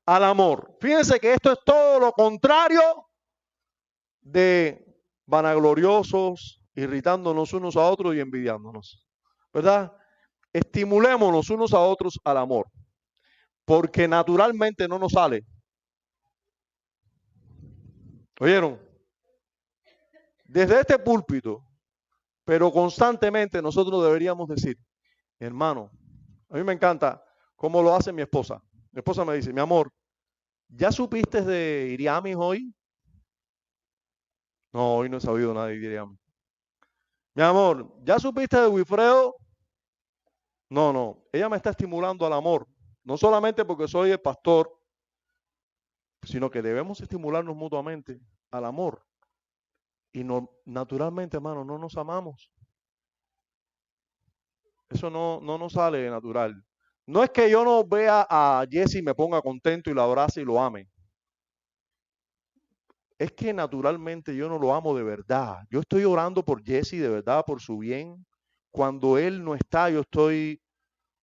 Al amor. Fíjense que esto es todo lo contrario de vanagloriosos, irritándonos unos a otros y envidiándonos. ¿Verdad? Estimulémonos unos a otros al amor, porque naturalmente no nos sale. ¿Oyeron? Desde este púlpito, pero constantemente nosotros deberíamos decir, hermano, a mí me encanta cómo lo hace mi esposa. Mi esposa me dice, mi amor, ¿ya supiste de Iriamis hoy? No, hoy no he sabido nada de Iriamis. Mi amor, ¿ya supiste de Wilfredo? No, no, ella me está estimulando al amor, no solamente porque soy el pastor, sino que debemos estimularnos mutuamente al amor. Y no, naturalmente, hermano, no nos amamos. Eso no nos sale natural. No es que yo no vea a Jesse y me ponga contento y lo abrace y lo ame. Es que naturalmente yo no lo amo de verdad. Yo estoy orando por Jesse de verdad, por su bien. Cuando él no está, yo estoy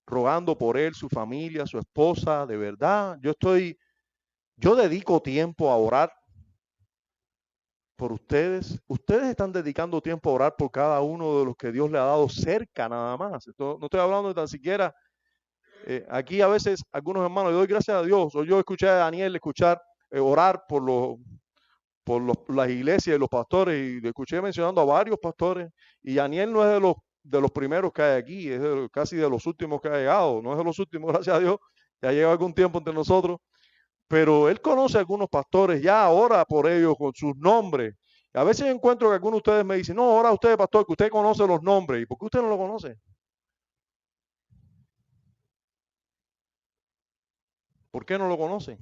rogando por él, su familia, su esposa, de verdad. Yo dedico tiempo a orar por ustedes. Ustedes están dedicando tiempo a orar por cada uno de los que Dios le ha dado cerca nada más. No estoy hablando de tan siquiera, aquí a veces algunos hermanos, le doy gracias a Dios, o yo escuché a Daniel orar por las iglesias y los pastores, y le escuché mencionando a varios pastores, y Daniel no es de los primeros que hay aquí, es casi de los últimos que ha llegado, no es de los últimos, gracias a Dios, ya lleva algún tiempo entre nosotros, pero él conoce a algunos pastores, ya ora por ellos con sus nombres. A veces encuentro que algunos de ustedes me dicen, no, ora usted, pastor, que usted conoce los nombres. ¿Y por qué usted no lo conoce? ¿Por qué no lo conoce?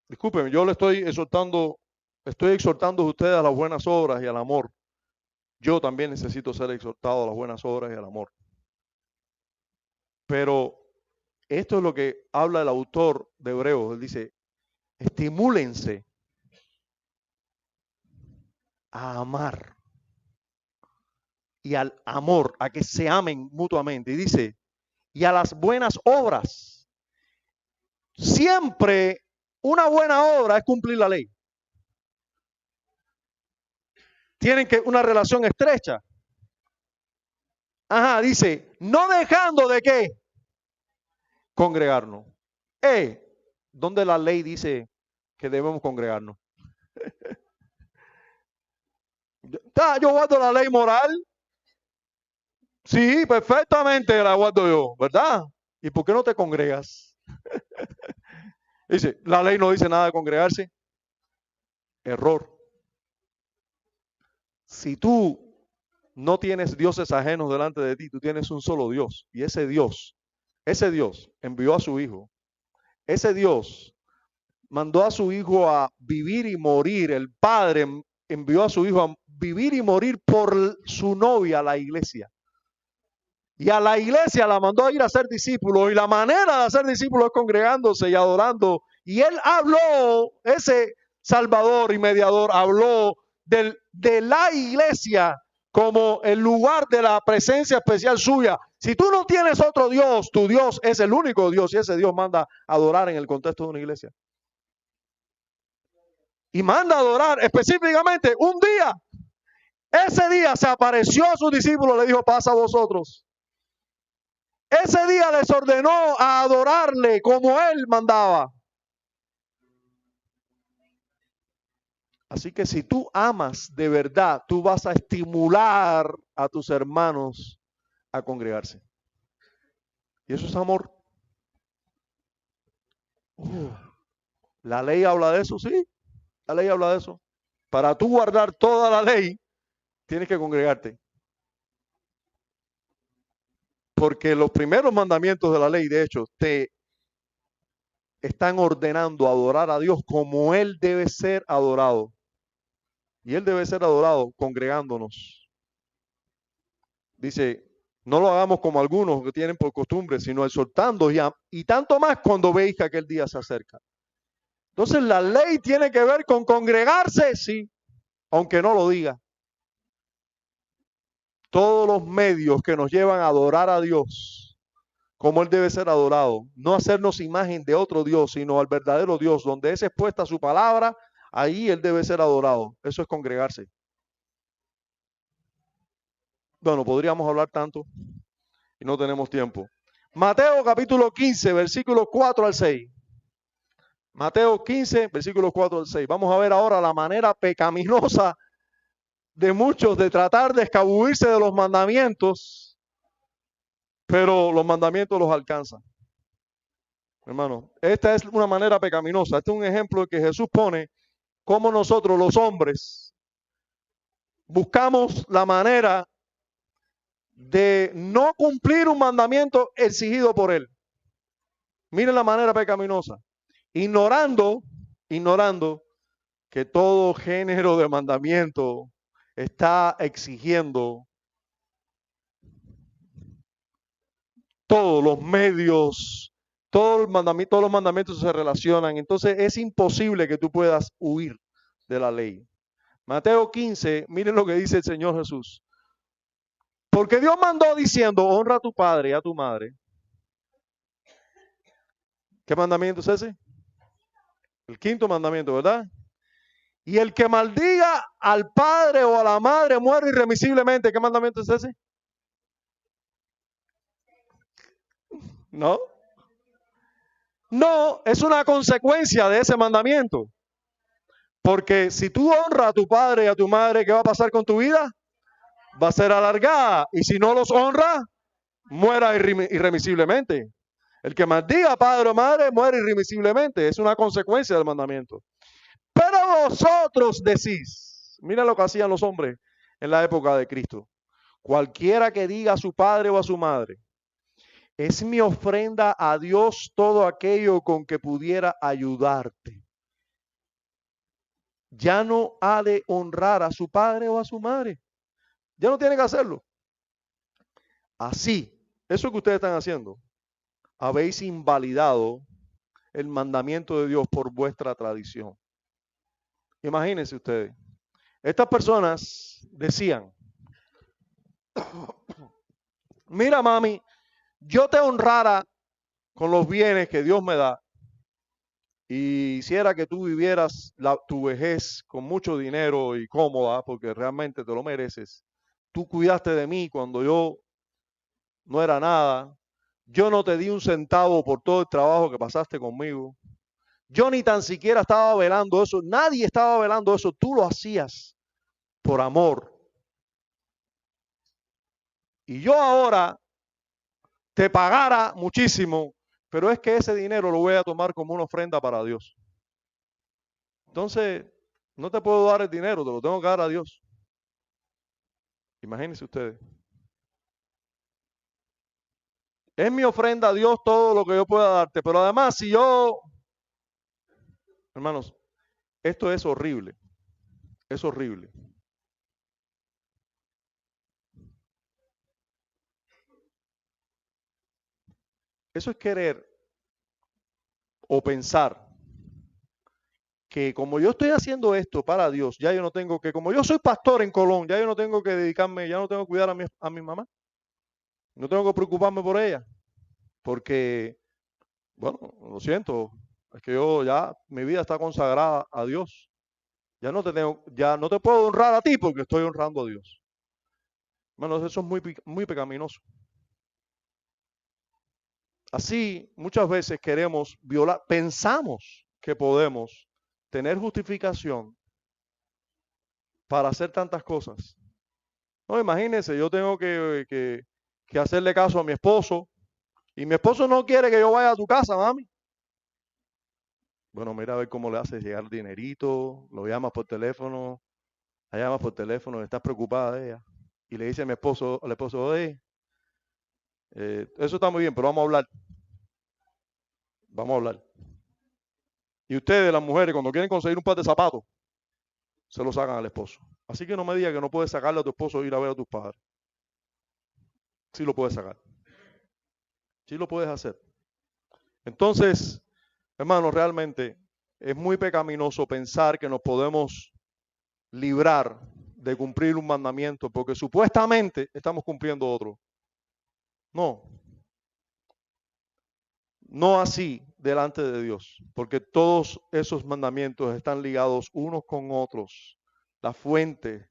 Discúlpeme, yo le estoy exhortando a ustedes a las buenas obras y al amor. Yo también necesito ser exhortado a las buenas obras y al amor. Pero esto es lo que habla el autor de Hebreos. Él dice, estimúlense a amar y al amor, a que se amen mutuamente. Y dice, y a las buenas obras. Siempre una buena obra es cumplir la ley. Tienen que una relación estrecha. Ajá, dice, no dejando de qué congregarnos. ¿Dónde la ley dice que debemos congregarnos? Yo guardo la ley moral. Sí, perfectamente la guardo yo, ¿verdad? ¿Y por qué no te congregas? Dice, la ley no dice nada de congregarse. Error. Si tú no tienes dioses ajenos delante de ti, tú tienes un solo Dios. Y ese Dios envió a su Hijo. Ese Dios mandó a su Hijo a vivir y morir. El Padre envió a su Hijo a vivir y morir por su novia, la iglesia. Y a la iglesia la mandó a ir a ser discípulos. Y la manera de hacer discípulos es congregándose y adorando. Y él habló, ese Salvador y mediador, habló de la iglesia como el lugar de la presencia especial suya. Si tú no tienes otro Dios, tu Dios es el único Dios y ese Dios manda a adorar en el contexto de una iglesia. Y manda a adorar específicamente un día. Ese día se apareció a sus discípulos, le dijo, pasa a vosotros. Ese día les ordenó a adorarle como él mandaba. Así que si tú amas de verdad, tú vas a estimular a tus hermanos a congregarse. Y eso es amor. La ley habla de eso, sí. La ley habla de eso. Para tú guardar toda la ley, tienes que congregarte. Porque los primeros mandamientos de la ley, de hecho, te están ordenando adorar a Dios como Él debe ser adorado. Y Él debe ser adorado congregándonos. Dice, no lo hagamos como algunos que tienen por costumbre, sino exhortando y tanto más cuando veis que aquel día se acerca. Entonces la ley tiene que ver con congregarse, sí, aunque no lo diga. Todos los medios que nos llevan a adorar a Dios, como Él debe ser adorado, no hacernos imagen de otro Dios, sino al verdadero Dios, donde es expuesta su palabra, ahí Él debe ser adorado. Eso es congregarse. Bueno, podríamos hablar tanto y no tenemos tiempo. Mateo capítulo 15, versículos 4 al 6. Mateo 15, versículos 4 al 6. Vamos a ver ahora la manera pecaminosa de muchos de tratar de escabullirse de los mandamientos, pero los mandamientos los alcanzan. Hermano, esta es una manera pecaminosa. Este es un ejemplo que Jesús pone cómo nosotros los hombres buscamos la manera de no cumplir un mandamiento exigido por Él. Miren la manera pecaminosa. Ignorando que todo género de mandamiento está exigiendo todos los medios, todos los mandamientos se relacionan. Entonces es imposible que tú puedas huir de la ley. Mateo 15, miren lo que dice el Señor Jesús. Porque Dios mandó diciendo, honra a tu padre y a tu madre. ¿Qué mandamiento es ese? El quinto mandamiento, ¿verdad? Y el que maldiga al padre o a la madre muere irremisiblemente. ¿Qué mandamiento es ese? No. No, es una consecuencia de ese mandamiento. Porque si tú honras a tu padre y a tu madre, ¿qué va a pasar con tu vida? Va a ser alargada. Y si no los honra, muera irremisiblemente. El que maldiga a padre o madre muere irremisiblemente. Es una consecuencia del mandamiento. Pero vosotros decís, mira lo que hacían los hombres en la época de Cristo. Cualquiera que diga a su padre o a su madre, es mi ofrenda a Dios todo aquello con que pudiera ayudarte. Ya no ha de honrar a su padre o a su madre. Ya no tiene que hacerlo. Así, eso que ustedes están haciendo, habéis invalidado el mandamiento de Dios por vuestra tradición. Imagínense ustedes. Estas personas decían, mira mami, yo te honrara con los bienes que Dios me da y hiciera que tú vivieras tu vejez con mucho dinero y cómoda, porque realmente te lo mereces. Tú cuidaste de mí cuando yo no era nada. Yo no te di un centavo por todo el trabajo que pasaste conmigo. Yo ni tan siquiera estaba velando eso. Nadie estaba velando eso. Tú lo hacías. por amor. Y yo ahora te pagara muchísimo, pero es que ese dinero lo voy a tomar como una ofrenda para Dios. Entonces, no te puedo dar el dinero, te lo tengo que dar a Dios. Imagínense ustedes. Es mi ofrenda a Dios todo lo que yo pueda darte, pero además si yo, hermanos, esto es horrible, es horrible. Eso es querer o pensar que como yo estoy haciendo esto para Dios, ya yo no tengo que, como yo soy pastor en Colón, ya yo no tengo que dedicarme, ya no tengo que cuidar a mi mamá, no tengo que preocuparme por ella, porque, bueno, lo siento, es que yo ya, mi vida está consagrada a Dios. Ya no te puedo honrar a ti porque estoy honrando a Dios. Bueno, eso es muy pecaminoso. Así, muchas veces queremos violar, pensamos que podemos tener justificación para hacer tantas cosas. No, imagínense, yo tengo que hacerle caso a mi esposo y mi esposo no quiere que yo vaya a tu casa, mami. Bueno, mira a ver cómo le haces llegar dinerito, lo llamas por teléfono, la llamas por teléfono, estás preocupada de ella. Y le dice a mi esposo, al esposo, oye, eso está muy bien, pero vamos a hablar. Vamos a hablar. Y ustedes, las mujeres, cuando quieren conseguir un par de zapatos, se lo sacan al esposo. Así que no me digas que no puedes sacarle a tu esposo e ir a ver a tus padres. Sí lo puedes sacar. Sí lo puedes hacer. Entonces, hermanos, realmente es muy pecaminoso pensar que nos podemos librar de cumplir un mandamiento porque supuestamente estamos cumpliendo otro. No, no así delante de Dios, porque todos esos mandamientos están ligados unos con otros. La fuente,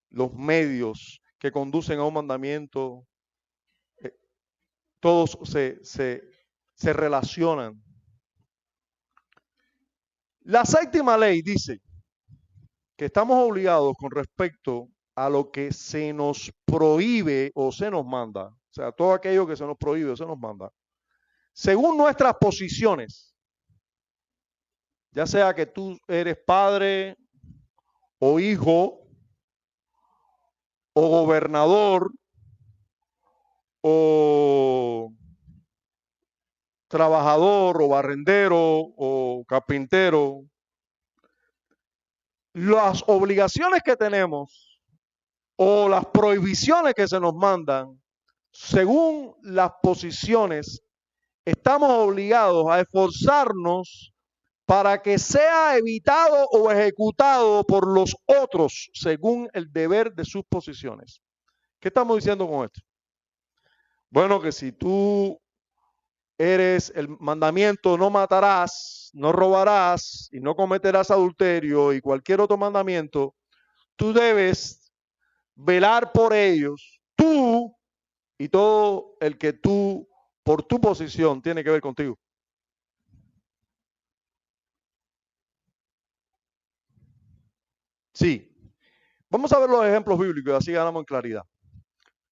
los medios que conducen a un mandamiento, todos se relacionan. La séptima ley dice que estamos obligados con respecto a lo que se nos prohíbe o se nos manda, o sea, todo aquello que se nos prohíbe o se nos manda, según nuestras posiciones, ya sea que tú eres padre o hijo o gobernador o trabajador o barrendero o carpintero, las obligaciones que tenemos o las prohibiciones que se nos mandan, según las posiciones, estamos obligados a esforzarnos para que sea evitado o ejecutado por los otros según el deber de sus posiciones. ¿Qué estamos diciendo con esto? Bueno, que si tú eres el mandamiento no matarás, no robarás y no cometerás adulterio y cualquier otro mandamiento, tú debes velar por ellos, tú y todo el que tú, por tu posición, tiene que ver contigo. Sí. Vamos a ver los ejemplos bíblicos y así ganamos en claridad.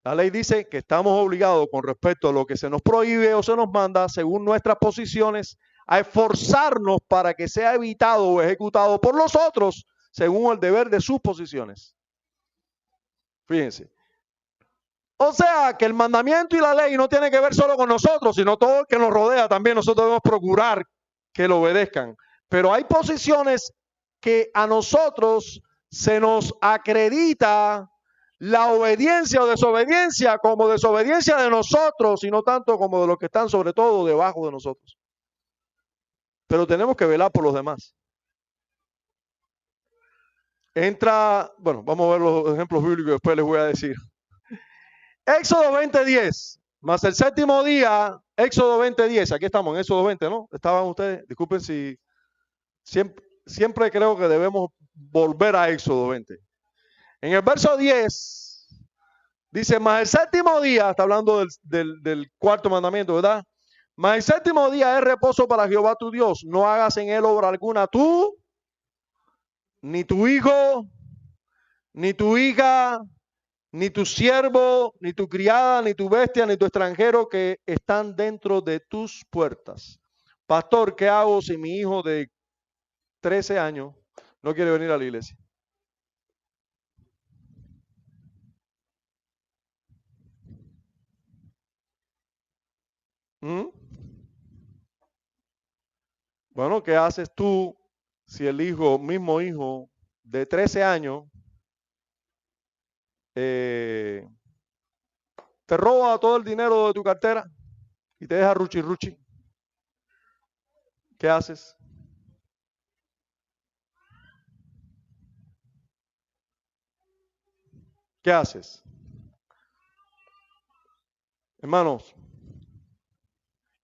La ley dice que estamos obligados con respecto a lo que se nos prohíbe o se nos manda, según nuestras posiciones, a esforzarnos para que sea evitado o ejecutado por los otros, según el deber de sus posiciones. Fíjense. O sea, que el mandamiento y la ley no tiene que ver solo con nosotros, sino todo el que nos rodea también. Nosotros debemos procurar que lo obedezcan. Pero hay posiciones que a nosotros se nos acredita la obediencia o desobediencia como desobediencia de nosotros y no tanto como de los que están sobre todo debajo de nosotros. Pero tenemos que velar por los demás. Entra, bueno, vamos a ver los ejemplos bíblicos y después les voy a decir. Éxodo 20:10, más el séptimo día, Éxodo 20:10, aquí estamos en Éxodo 20, ¿no? Estaban ustedes, disculpen si siempre creo que debemos volver a Éxodo 20. En el verso 10 dice, más el séptimo día, está hablando del cuarto mandamiento, ¿verdad? Mas el séptimo día es reposo para Jehová tu Dios. No hagas en él obra alguna tú, ni tu hijo, ni tu hija, ni tu siervo, ni tu criada, ni tu bestia, ni tu extranjero que están dentro de tus puertas. Pastor, ¿qué hago si mi hijo de 13 años no quiere venir a la iglesia? ¿Mm? Bueno, ¿qué haces tú si el mismo hijo de 13 años, eh, te roba todo el dinero de tu cartera y te deja ruchi ruchi? ¿Qué haces? ¿Qué haces? Hermanos,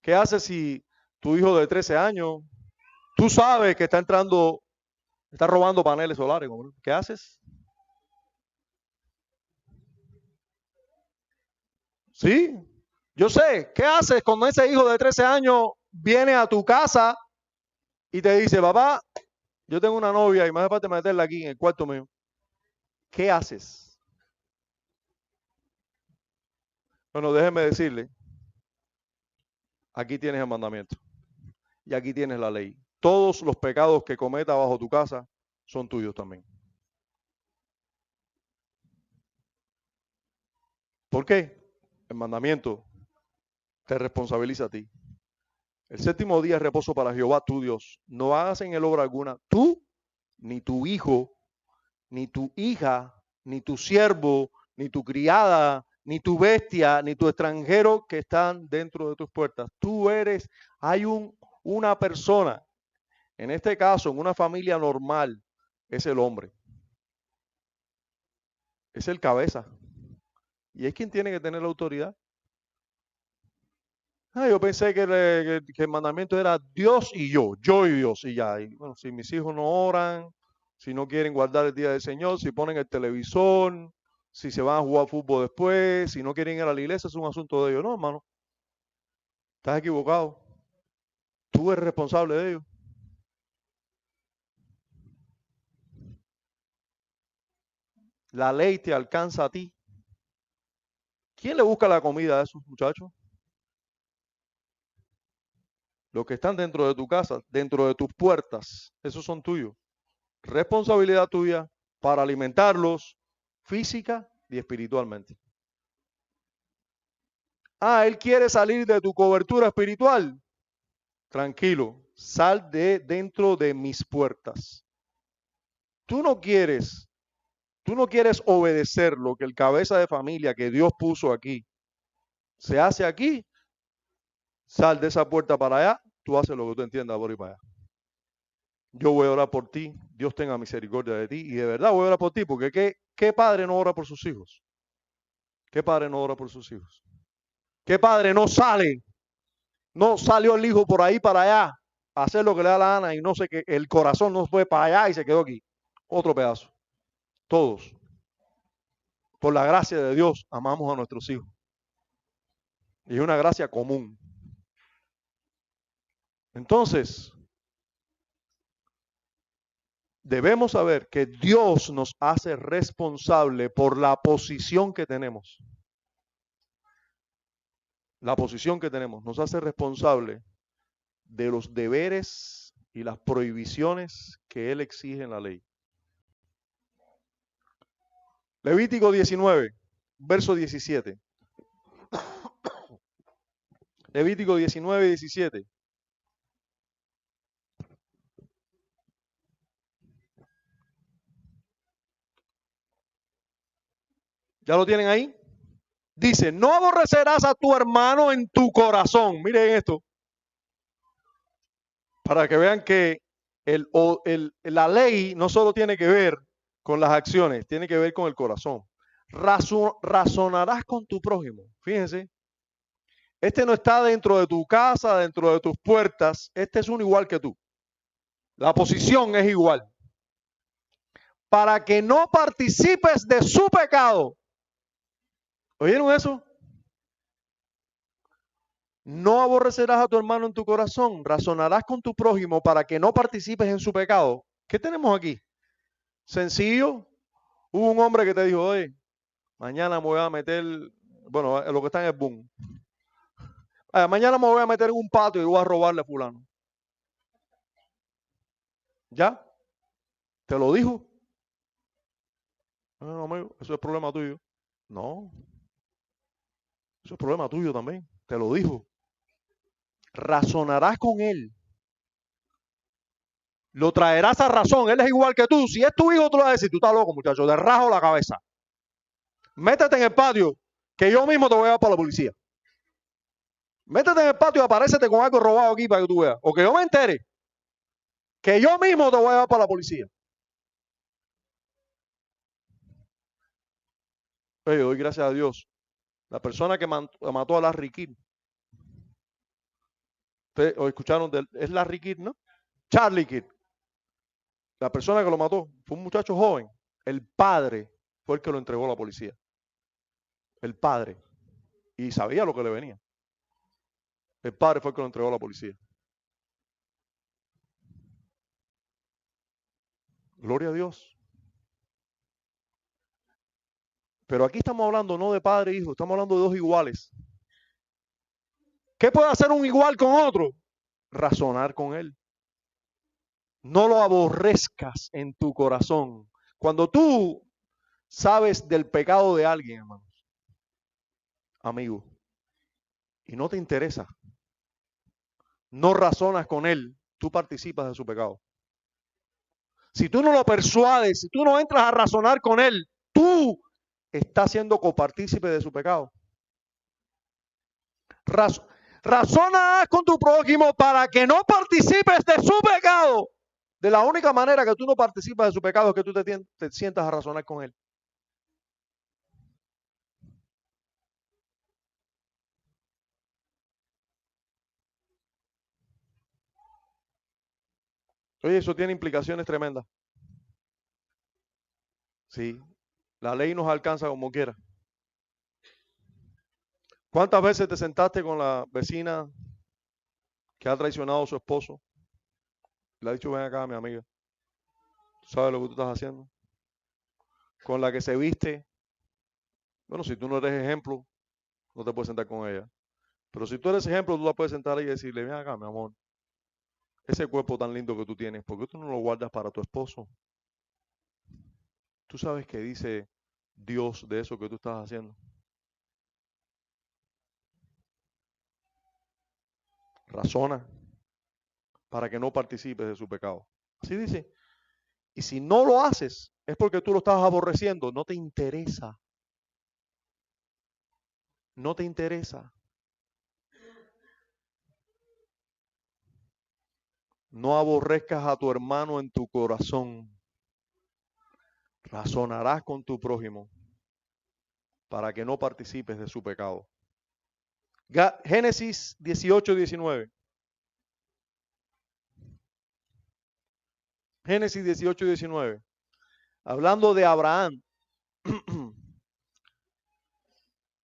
¿qué haces si tu hijo de 13 años, tú sabes que está robando paneles solares? ¿Qué haces? Sí, yo sé. ¿Qué haces cuando ese hijo de 13 años viene a tu casa y te dice, papá, yo tengo una novia y me hace falta meterla aquí en el cuarto mío? ¿Qué haces? Bueno, déjeme decirle, aquí tienes el mandamiento y aquí tienes la ley. Todos los pecados que cometa bajo tu casa son tuyos también. ¿Por qué? El mandamiento te responsabiliza a ti. El séptimo día es reposo para Jehová tu Dios. No hagas en él obra alguna, tú, ni tu hijo, ni tu hija, ni tu siervo, ni tu criada, ni tu bestia, ni tu extranjero que están dentro de tus puertas. Hay una persona, en este caso, en una familia normal, es el hombre, es el cabeza, y es quien tiene que tener la autoridad. Yo pensé que el mandamiento era Dios y yo y Dios, y ya. Y, bueno, si mis hijos no oran, si no quieren guardar el día del Señor, si ponen el televisor, si se van a jugar fútbol después, si no quieren ir a la iglesia, es un asunto de ellos. No, hermano, estás equivocado. Tú eres responsable de ellos. La ley te alcanza a ti. ¿Quién le busca la comida a esos muchachos? Los que están dentro de tu casa, dentro de tus puertas, esos son tuyos. Responsabilidad tuya para alimentarlos física y espiritualmente. Él quiere salir de tu cobertura espiritual. Tranquilo, sal de dentro de mis puertas. Tú no quieres, tú no quieres obedecer lo que el cabeza de familia que Dios puso aquí se hace aquí. Sal de esa puerta para allá, tú haces lo que tú entiendas por ir para allá. Yo voy a orar por ti, Dios tenga misericordia de ti y de verdad voy a orar por ti porque ¿qué padre no ora por sus hijos? ¿Qué padre no ora por sus hijos? ¿Qué padre no salió el hijo por ahí para allá a hacer lo que le da la gana y no sé qué, el corazón no fue para allá y se quedó aquí? Otro pedazo. Todos, por la gracia de Dios, amamos a nuestros hijos. Y es una gracia común. Entonces, debemos saber que Dios nos hace responsable por la posición que tenemos. La posición que tenemos nos hace responsable de los deberes y las prohibiciones que Él exige en la ley. Levítico 19, verso 17. Levítico 19, 17. ¿Ya lo tienen ahí? Dice, no aborrecerás a tu hermano en tu corazón. Miren esto. Para que vean que la ley no solo tiene que ver con las acciones, tiene que ver con el corazón. Razonarás con tu prójimo. Fíjense, este no está dentro de tu casa, dentro de tus puertas. Este es uno igual que tú. La posición es igual. Para que no participes de su pecado. ¿Oyeron eso? No aborrecerás a tu hermano en tu corazón, razonarás con tu prójimo para que no participes en su pecado. ¿Qué tenemos aquí? Sencillo, Hubo un hombre que te dijo, oye, mañana me voy a meter, bueno, lo que está en el boom. Mañana me voy a meter en un patio y voy a robarle a fulano. ¿Ya? ¿Te lo dijo? No, amigo, eso es problema tuyo. No, eso es problema tuyo también. Te lo dijo. Razonarás con él. Lo traerás a razón. Él es igual que tú. Si es tu hijo, tú le vas a decir, tú estás loco, muchacho, te rajo la cabeza. Métete en el patio, que yo mismo te voy a llevar para la policía. Métete en el patio y aparécete con algo robado aquí para que tú veas. O que yo me entere, que yo mismo te voy a llevar para la policía. Oye, doy gracias a Dios. La persona que mató a Larry King, ustedes o escucharon, es Larry King, ¿no? Charlie King. La persona que lo mató fue un muchacho joven. El padre fue el que lo entregó a la policía. El padre. Y sabía lo que le venía. El padre fue el que lo entregó a la policía. Gloria a Dios. Pero aquí estamos hablando no de padre e hijo, estamos hablando de dos iguales. ¿Qué puede hacer un igual con otro? Razonar con él. No lo aborrezcas en tu corazón. Cuando tú sabes del pecado de alguien, hermano, amigo, y no te interesa, no razonas con él, tú participas de su pecado. Si tú no lo persuades, si tú no entras a razonar con él, tú estás siendo copartícipe de su pecado. Razona con tu prójimo para que no participes de su pecado. De la única manera que tú no participas de su pecado es que tú te sientas a razonar con él. Oye, eso tiene implicaciones tremendas. Sí, la ley nos alcanza como quiera. ¿Cuántas veces te sentaste con la vecina que ha traicionado a su esposo? Le ha dicho, ven acá, mi amiga, ¿tú sabes lo que tú estás haciendo? Con la que se viste. Bueno, si tú no eres ejemplo, no te puedes sentar con ella. Pero si tú eres ejemplo, tú la puedes sentar ahí y decirle, ven acá, mi amor, ese cuerpo tan lindo que tú tienes, ¿por qué tú no lo guardas para tu esposo? ¿Tú sabes qué dice Dios de eso que tú estás haciendo? Razona para que no participes de su pecado. Así dice. Y si no lo haces, es porque tú lo estás aborreciendo. No te interesa. No te interesa. No aborrezcas a tu hermano en tu corazón. Razonarás con tu prójimo para que no participes de su pecado. Génesis 18:19. Génesis 18:19. Hablando de Abraham.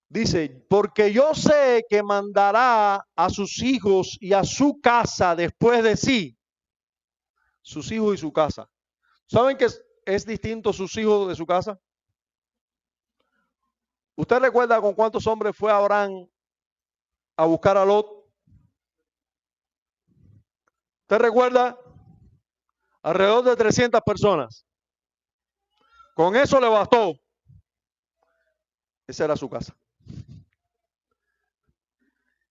Dice, porque yo sé que mandará a sus hijos y a su casa después de sí. Sus hijos y su casa. ¿Saben que es distinto sus hijos de su casa? ¿Usted recuerda con cuántos hombres fue Abraham a buscar a Lot? ¿Usted recuerda? Alrededor de 300 personas. Con eso le bastó. Esa era su casa.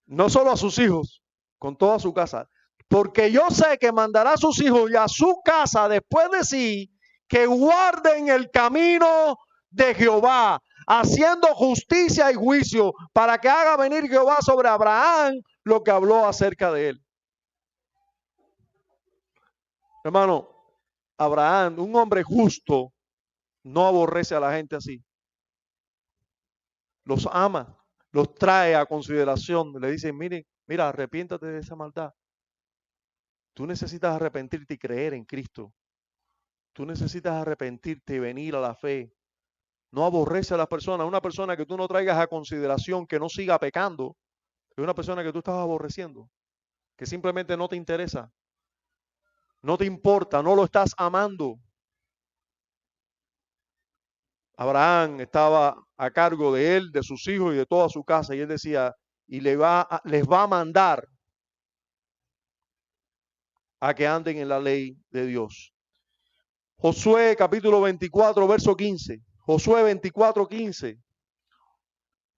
No solo a sus hijos, con toda su casa. Porque yo sé que mandará a sus hijos y a su casa después de sí, que guarden el camino de Jehová, haciendo justicia y juicio, para que haga venir Jehová sobre Abraham lo que habló acerca de él. Hermano, Abraham, un hombre justo, no aborrece a la gente así. Los ama, los trae a consideración. Le dice, miren, mira, arrepiéntate de esa maldad. Tú necesitas arrepentirte y creer en Cristo. Tú necesitas arrepentirte y venir a la fe. No aborrece a las personas. Una persona que tú no traigas a consideración, que no siga pecando, es una persona que tú estás aborreciendo, que simplemente no te interesa, no te importa, no lo estás amando. Abraham estaba a cargo de él, de sus hijos y de toda su casa. Y él decía, y les va a mandar a que anden en la ley de Dios. Josué capítulo 24, verso 15. Josué 24, 15.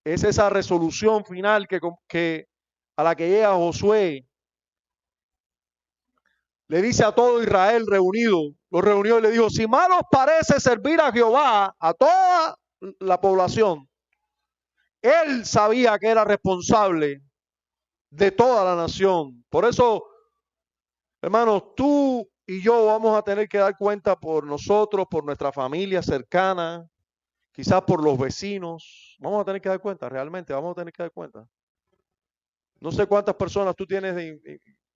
Es esa resolución final que a la que llega Josué. Le dice a todo Israel reunido, lo reunió y le dijo, si mal os parece servir a Jehová, a toda la población, él sabía que era responsable de toda la nación. Por eso, hermanos, tú y yo vamos a tener que dar cuenta por nosotros, por nuestra familia cercana, quizás por los vecinos. Vamos a tener que dar cuenta, realmente, vamos a tener que dar cuenta. No sé cuántas personas tú tienes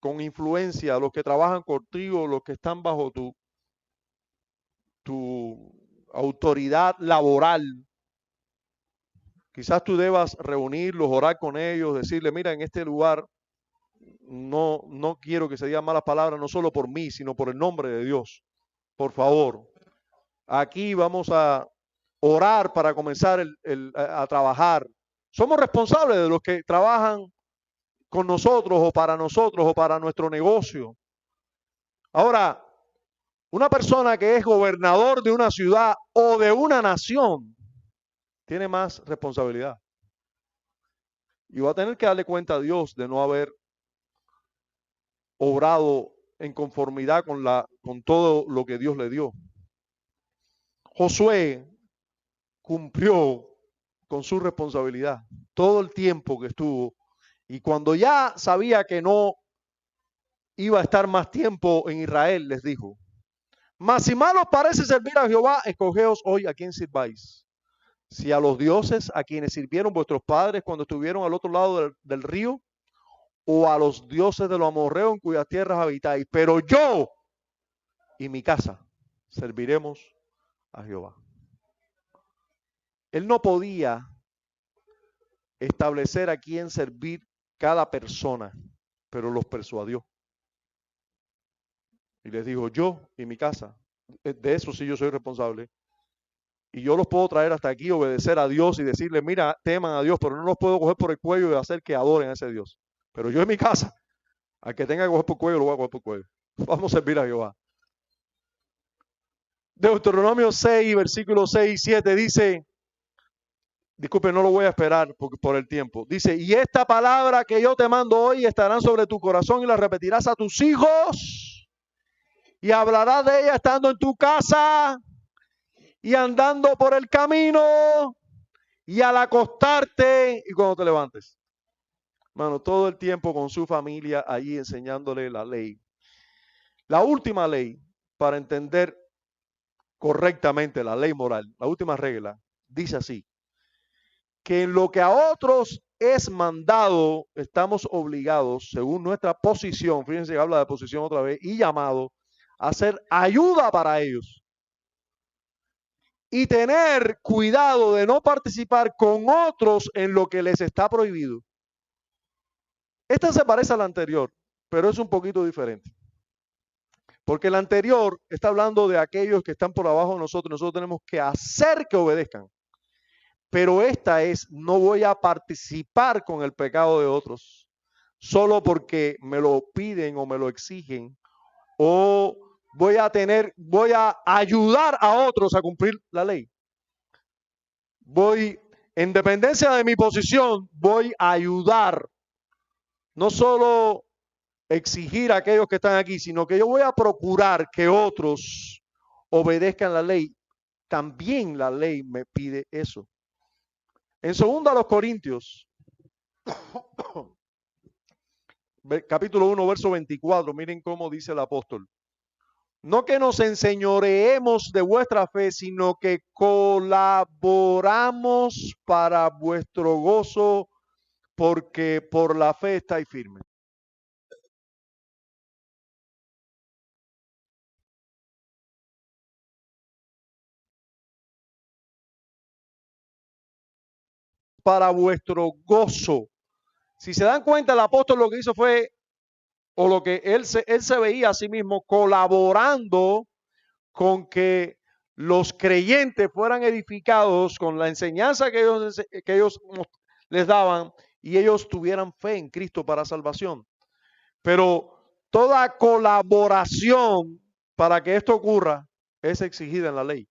con influencia, los que trabajan contigo, los que están bajo tu autoridad laboral. Quizás tú debas reunirlos, orar con ellos, decirle, mira, en este lugar no quiero que se digan malas palabras, no solo por mí, sino por el nombre de Dios. Por favor, aquí vamos a orar para comenzar a trabajar. Somos responsables de los que trabajan con nosotros o para nuestro negocio. Ahora, una persona que es gobernador de una ciudad o de una nación tiene más responsabilidad. Y va a tener que darle cuenta a Dios de no haber obrado en conformidad con todo lo que Dios le dio. Josué cumplió con su responsabilidad todo el tiempo que estuvo, y cuando ya sabía que no iba a estar más tiempo en Israel, les dijo, mas si mal os parece servir a Jehová, escogeos hoy a quién sirváis. Si a los dioses a quienes sirvieron vuestros padres cuando estuvieron al otro lado del río, o a los dioses de los amorreos en cuyas tierras habitáis. Pero yo y mi casa serviremos a Jehová. Él no podía establecer a quién servir cada persona, pero los persuadió. Y les dijo, yo y mi casa, de eso sí yo soy responsable. Y yo los puedo traer hasta aquí, obedecer a Dios y decirles, mira, teman a Dios, pero no los puedo coger por el cuello y hacer que adoren a ese Dios. Pero yo en mi casa, al que tenga que coger por el cuello, lo voy a coger por el cuello. Vamos a servir a Jehová. Deuteronomio 6, versículos 6 y 7 dice, disculpe, no lo voy a esperar por el tiempo. Dice, y esta palabra que yo te mando hoy estarán sobre tu corazón y la repetirás a tus hijos y hablarás de ella estando en tu casa y andando por el camino y al acostarte y cuando te levantes. Hermano, todo el tiempo con su familia allí enseñándole la ley. La última ley para entender correctamente la ley moral, la última regla, dice así, que en lo que a otros es mandado, estamos obligados, según nuestra posición, fíjense que habla de posición otra vez, y llamado a hacer ayuda para ellos. Y tener cuidado de no participar con otros en lo que les está prohibido. Esta se parece a la anterior, pero es un poquito diferente. Porque la anterior está hablando de aquellos que están por abajo de nosotros. Nosotros tenemos que hacer que obedezcan. Pero esta es, no voy a participar con el pecado de otros, solo porque me lo piden o me lo exigen, o voy a ayudar a otros a cumplir la ley. En dependencia de mi posición, voy a ayudar, no solo exigir a aquellos que están aquí, sino que yo voy a procurar que otros obedezcan la ley. También la ley me pide eso. En 2 Corintios, capítulo 1, verso 24, miren cómo dice el apóstol. No que nos enseñoreemos de vuestra fe, sino que colaboramos para vuestro gozo, porque por la fe estáis firmes. Para vuestro gozo. Si se dan cuenta, el apóstol lo que hizo fue, o lo que él se veía a sí mismo colaborando con que los creyentes fueran edificados con la enseñanza que ellos les daban y ellos tuvieran fe en Cristo para salvación. Pero toda colaboración para que esto ocurra es exigida en la ley.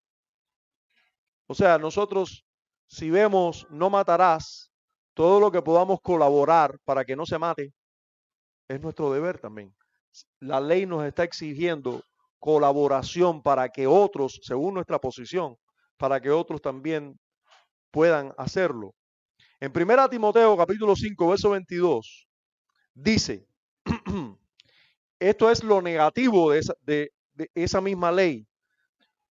O sea, nosotros, si vemos no matarás, todo lo que podamos colaborar para que no se mate, es nuestro deber también. La ley nos está exigiendo colaboración para que otros, según nuestra posición, para que otros también puedan hacerlo. En 1 Timoteo capítulo 5, verso 22, dice, esto es lo negativo de esa misma ley.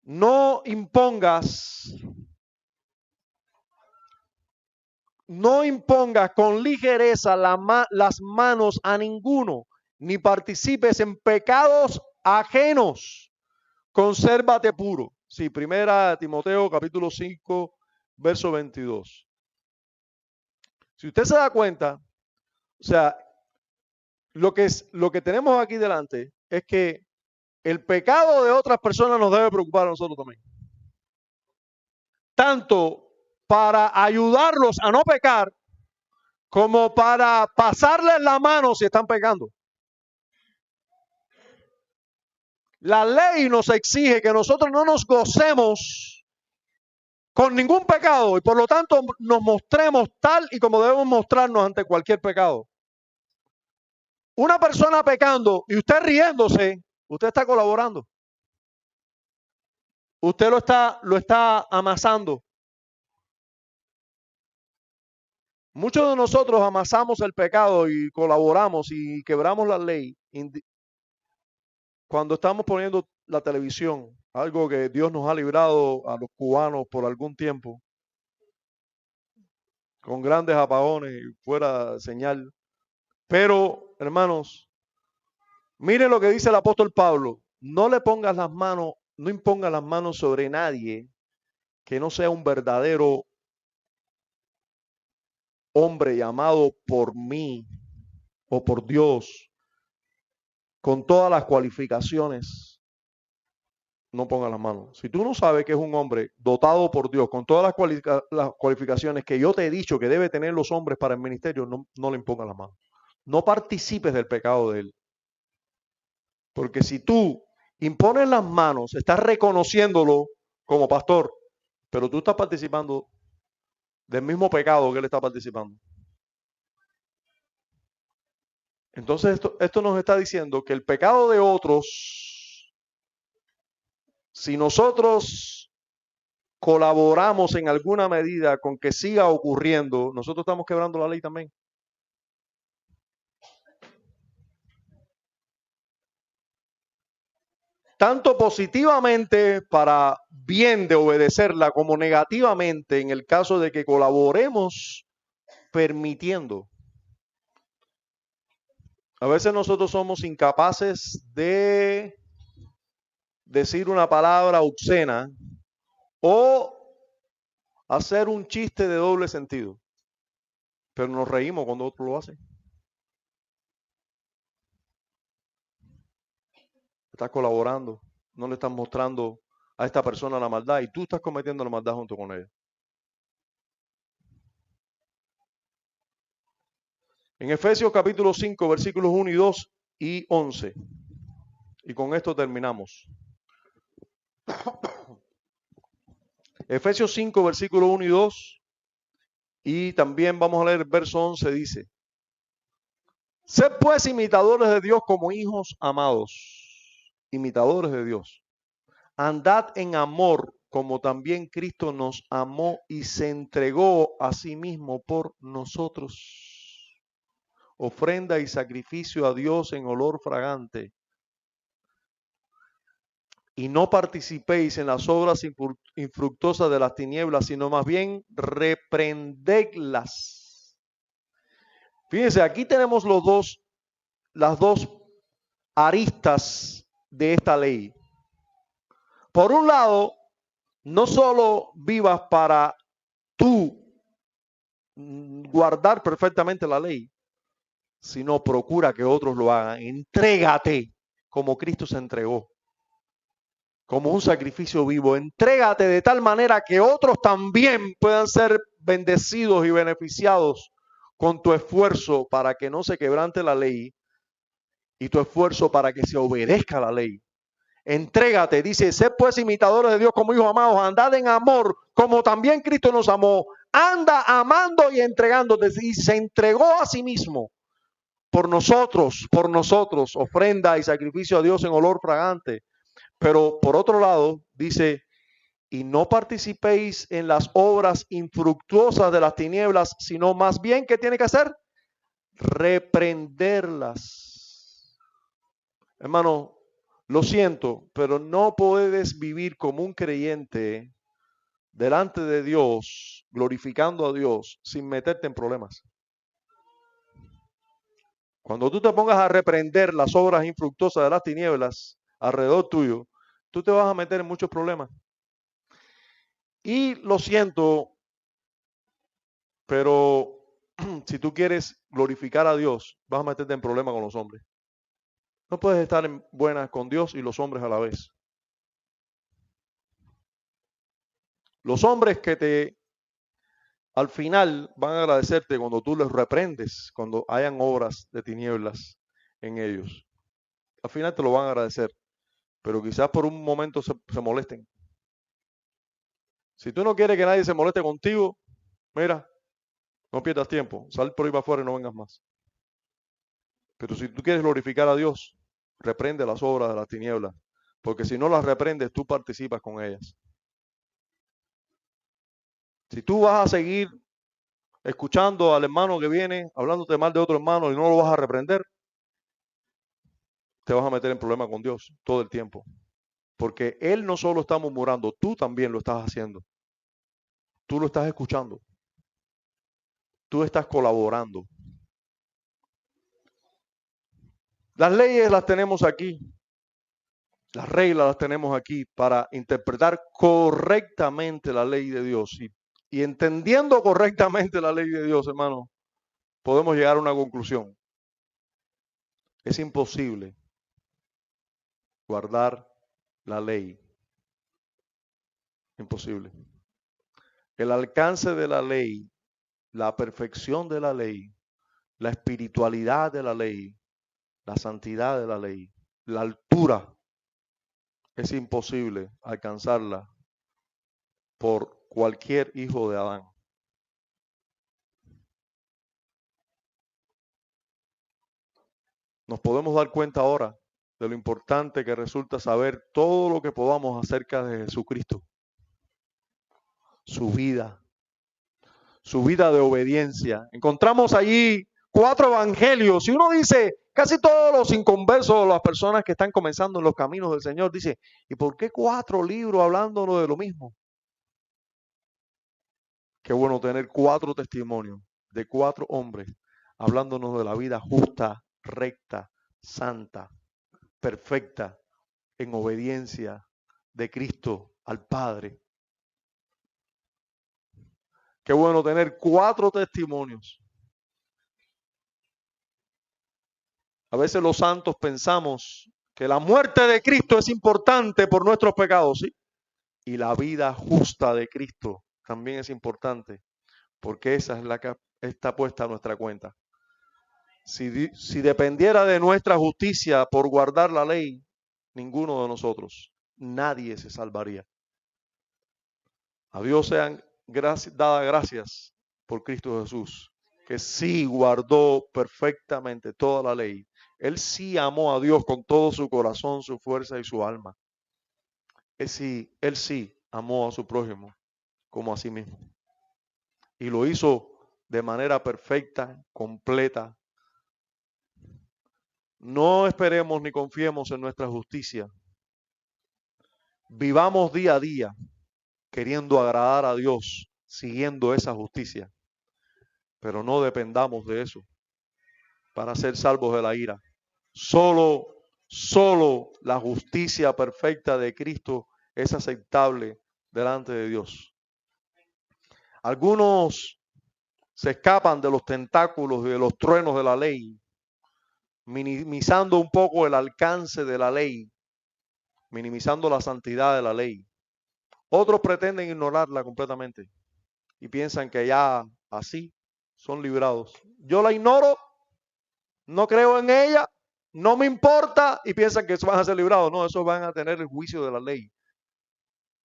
No impongas con ligereza las manos a ninguno, ni participes en pecados ajenos. Consérvate puro. Sí, 1 Timoteo capítulo 5, verso 22. Si usted se da cuenta, o sea, lo que tenemos aquí delante es que el pecado de otras personas nos debe preocupar a nosotros también. Tanto para ayudarlos a no pecar, como para pasarles la mano si están pecando. La ley nos exige que nosotros no nos gocemos con ningún pecado y por lo tanto nos mostremos tal y como debemos mostrarnos ante cualquier pecado. Una persona pecando y usted riéndose, usted está colaborando. Usted lo está amasando. Muchos de nosotros amasamos el pecado y colaboramos y quebramos la ley cuando estamos poniendo la televisión, algo que Dios nos ha librado a los cubanos por algún tiempo, con grandes apagones y fuera señal. Pero, hermanos, miren lo que dice el apóstol Pablo, no le pongas las manos, no impongas las manos sobre nadie que no sea un verdadero hombre llamado por mí o por Dios, con todas las cualificaciones. No ponga las manos. Si tú no sabes que es un hombre dotado por Dios, con todas las cualificaciones que yo te he dicho que debe tener los hombres para el ministerio, no le impongas las manos. No participes del pecado de él. Porque si tú impones las manos, estás reconociéndolo como pastor, pero tú estás participando del mismo pecado que él está participando. Entonces esto nos está diciendo que el pecado de otros, si nosotros colaboramos en alguna medida con que siga ocurriendo, nosotros estamos quebrando la ley también. Tanto positivamente para bien de obedecerla como negativamente en el caso de que colaboremos permitiendo. A veces nosotros somos incapaces de decir una palabra obscena o hacer un chiste de doble sentido, pero nos reímos cuando otro lo hace. Estás colaborando, no le estás mostrando a esta persona la maldad y tú estás cometiendo la maldad junto con ella. En Efesios capítulo 5, versículos 1 y 2 y 11. Y con esto terminamos. Efesios 5, versículo 1 y 2. Y también vamos a leer el verso 11, dice: sed pues imitadores de Dios como hijos amados. Imitadores de Dios. Andad en amor como también Cristo nos amó y se entregó a sí mismo por nosotros. Ofrenda y sacrificio a Dios en olor fragante. Y no participéis en las obras infructuosas de las tinieblas, sino más bien reprendedlas. Fíjense, aquí tenemos las dos aristas de esta ley. Por un lado, no solo vivas para tú guardar perfectamente la ley, sino procura que otros lo hagan. Entrégate como Cristo se entregó. como un sacrificio vivo. Entrégate de tal manera que otros también puedan ser bendecidos y beneficiados con tu esfuerzo para que no se quebrante la ley y tu esfuerzo para que se obedezca la ley. Entrégate, dice, sed pues imitadores de Dios como hijos amados, andad en amor como también Cristo nos amó. Anda amando y entregándote. Y se entregó a sí mismo por nosotros, ofrenda y sacrificio a Dios en olor fragante. Pero por otro lado, dice, y no participéis en las obras infructuosas de las tinieblas, sino más bien, ¿qué tiene que hacer? Reprenderlas. Hermano, lo siento, pero no puedes vivir como un creyente delante de Dios, glorificando a Dios, sin meterte en problemas. Cuando tú te pongas a reprender las obras infructuosas de las tinieblas alrededor tuyo, tú te vas a meter en muchos problemas. Y lo siento, pero si tú quieres glorificar a Dios, vas a meterte en problemas con los hombres. No puedes estar en buenas con Dios y los hombres a la vez. Los hombres que al final van a agradecerte cuando tú les reprendes, cuando hayan obras de tinieblas en ellos. Al final te lo van a agradecer, pero quizás por un momento se molesten. Si tú no quieres que nadie se moleste contigo, mira, no pierdas tiempo, sal por ahí para afuera y no vengas más. Pero si tú quieres glorificar a Dios, reprende las obras de las tinieblas, porque si no las reprendes, tú participas con ellas. Si tú vas a seguir escuchando al hermano que viene, hablándote mal de otro hermano y no lo vas a reprender, te vas a meter en problemas con Dios todo el tiempo. Porque Él no solo está murmurando, tú también lo estás haciendo. Tú lo estás escuchando. Tú estás colaborando. Las leyes las tenemos aquí. Las reglas las tenemos aquí para interpretar correctamente la ley de Dios. Y entendiendo correctamente la ley de Dios, hermano, podemos llegar a una conclusión. Es imposible guardar la ley. Imposible. El alcance de la ley, la perfección de la ley, la espiritualidad de la ley, la santidad de la ley, la altura, es imposible alcanzarla por cualquier hijo de Adán. Nos podemos dar cuenta ahora de lo importante que resulta saber todo lo que podamos acerca de Jesucristo, su vida de obediencia. Encontramos allí 4 evangelios y uno dice, casi todos los inconversos, las personas que están comenzando en los caminos del Señor, dice, ¿y por qué 4 libros hablándonos de lo mismo? Qué bueno tener 4 testimonios de 4 hombres hablándonos de la vida justa, recta, santa, perfecta, en obediencia de Cristo al Padre. Qué bueno tener 4 testimonios. A veces los santos pensamos que la muerte de Cristo es importante por nuestros pecados, ¿sí? Y la vida justa de Cristo también es importante, porque esa es la que está puesta a nuestra cuenta. Si dependiera de nuestra justicia por guardar la ley, ninguno de nosotros, nadie se salvaría. A Dios sean dadas gracias por Cristo Jesús, que sí guardó perfectamente toda la ley. Él sí amó a Dios con todo su corazón, su fuerza y su alma. Él sí amó a su prójimo como a sí mismo. Y lo hizo de manera perfecta, completa. No esperemos ni confiemos en nuestra justicia. Vivamos día a día queriendo agradar a Dios, siguiendo esa justicia. Pero no dependamos de eso para ser salvos de la ira. Solo la justicia perfecta de Cristo es aceptable delante de Dios. Algunos se escapan de los tentáculos y de los truenos de la ley, minimizando un poco el alcance de la ley minimizando la santidad de la ley. Otros pretenden ignorarla completamente y piensan que ya así son librados. Yo la ignoro, no creo en ella, no me importa y piensan que van a ser librados. No, esos van a tener el juicio de la ley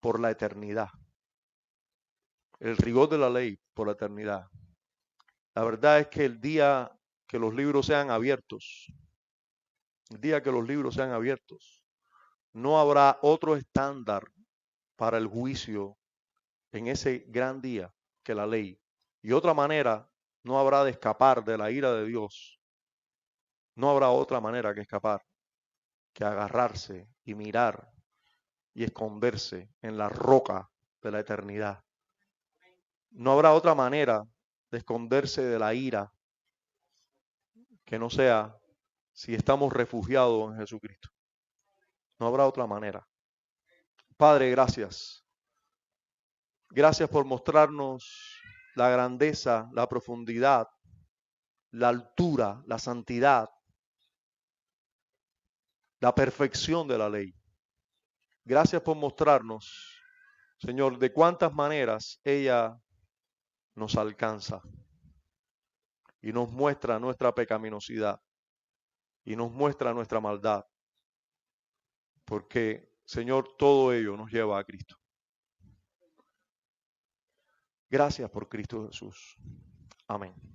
por la eternidad. El rigor de la ley por la eternidad. La verdad es que el día que los libros sean abiertos, el día que los libros sean abiertos, no habrá otro estándar para el juicio en ese gran día que la ley. Y otra manera no habrá de escapar de la ira de Dios. No habrá otra manera que escapar que agarrarse y mirar y esconderse en la roca de la eternidad. No habrá otra manera de esconderse de la ira que no sea si estamos refugiados en Jesucristo. No habrá otra manera. Padre, gracias. Gracias por mostrarnos la grandeza, la profundidad, la altura, la santidad, la perfección de la ley. Gracias por mostrarnos, Señor, de cuántas maneras ella nos alcanza y nos muestra nuestra pecaminosidad y nos muestra nuestra maldad. Porque, Señor, todo ello nos lleva a Cristo. Gracias por Cristo Jesús. Amén.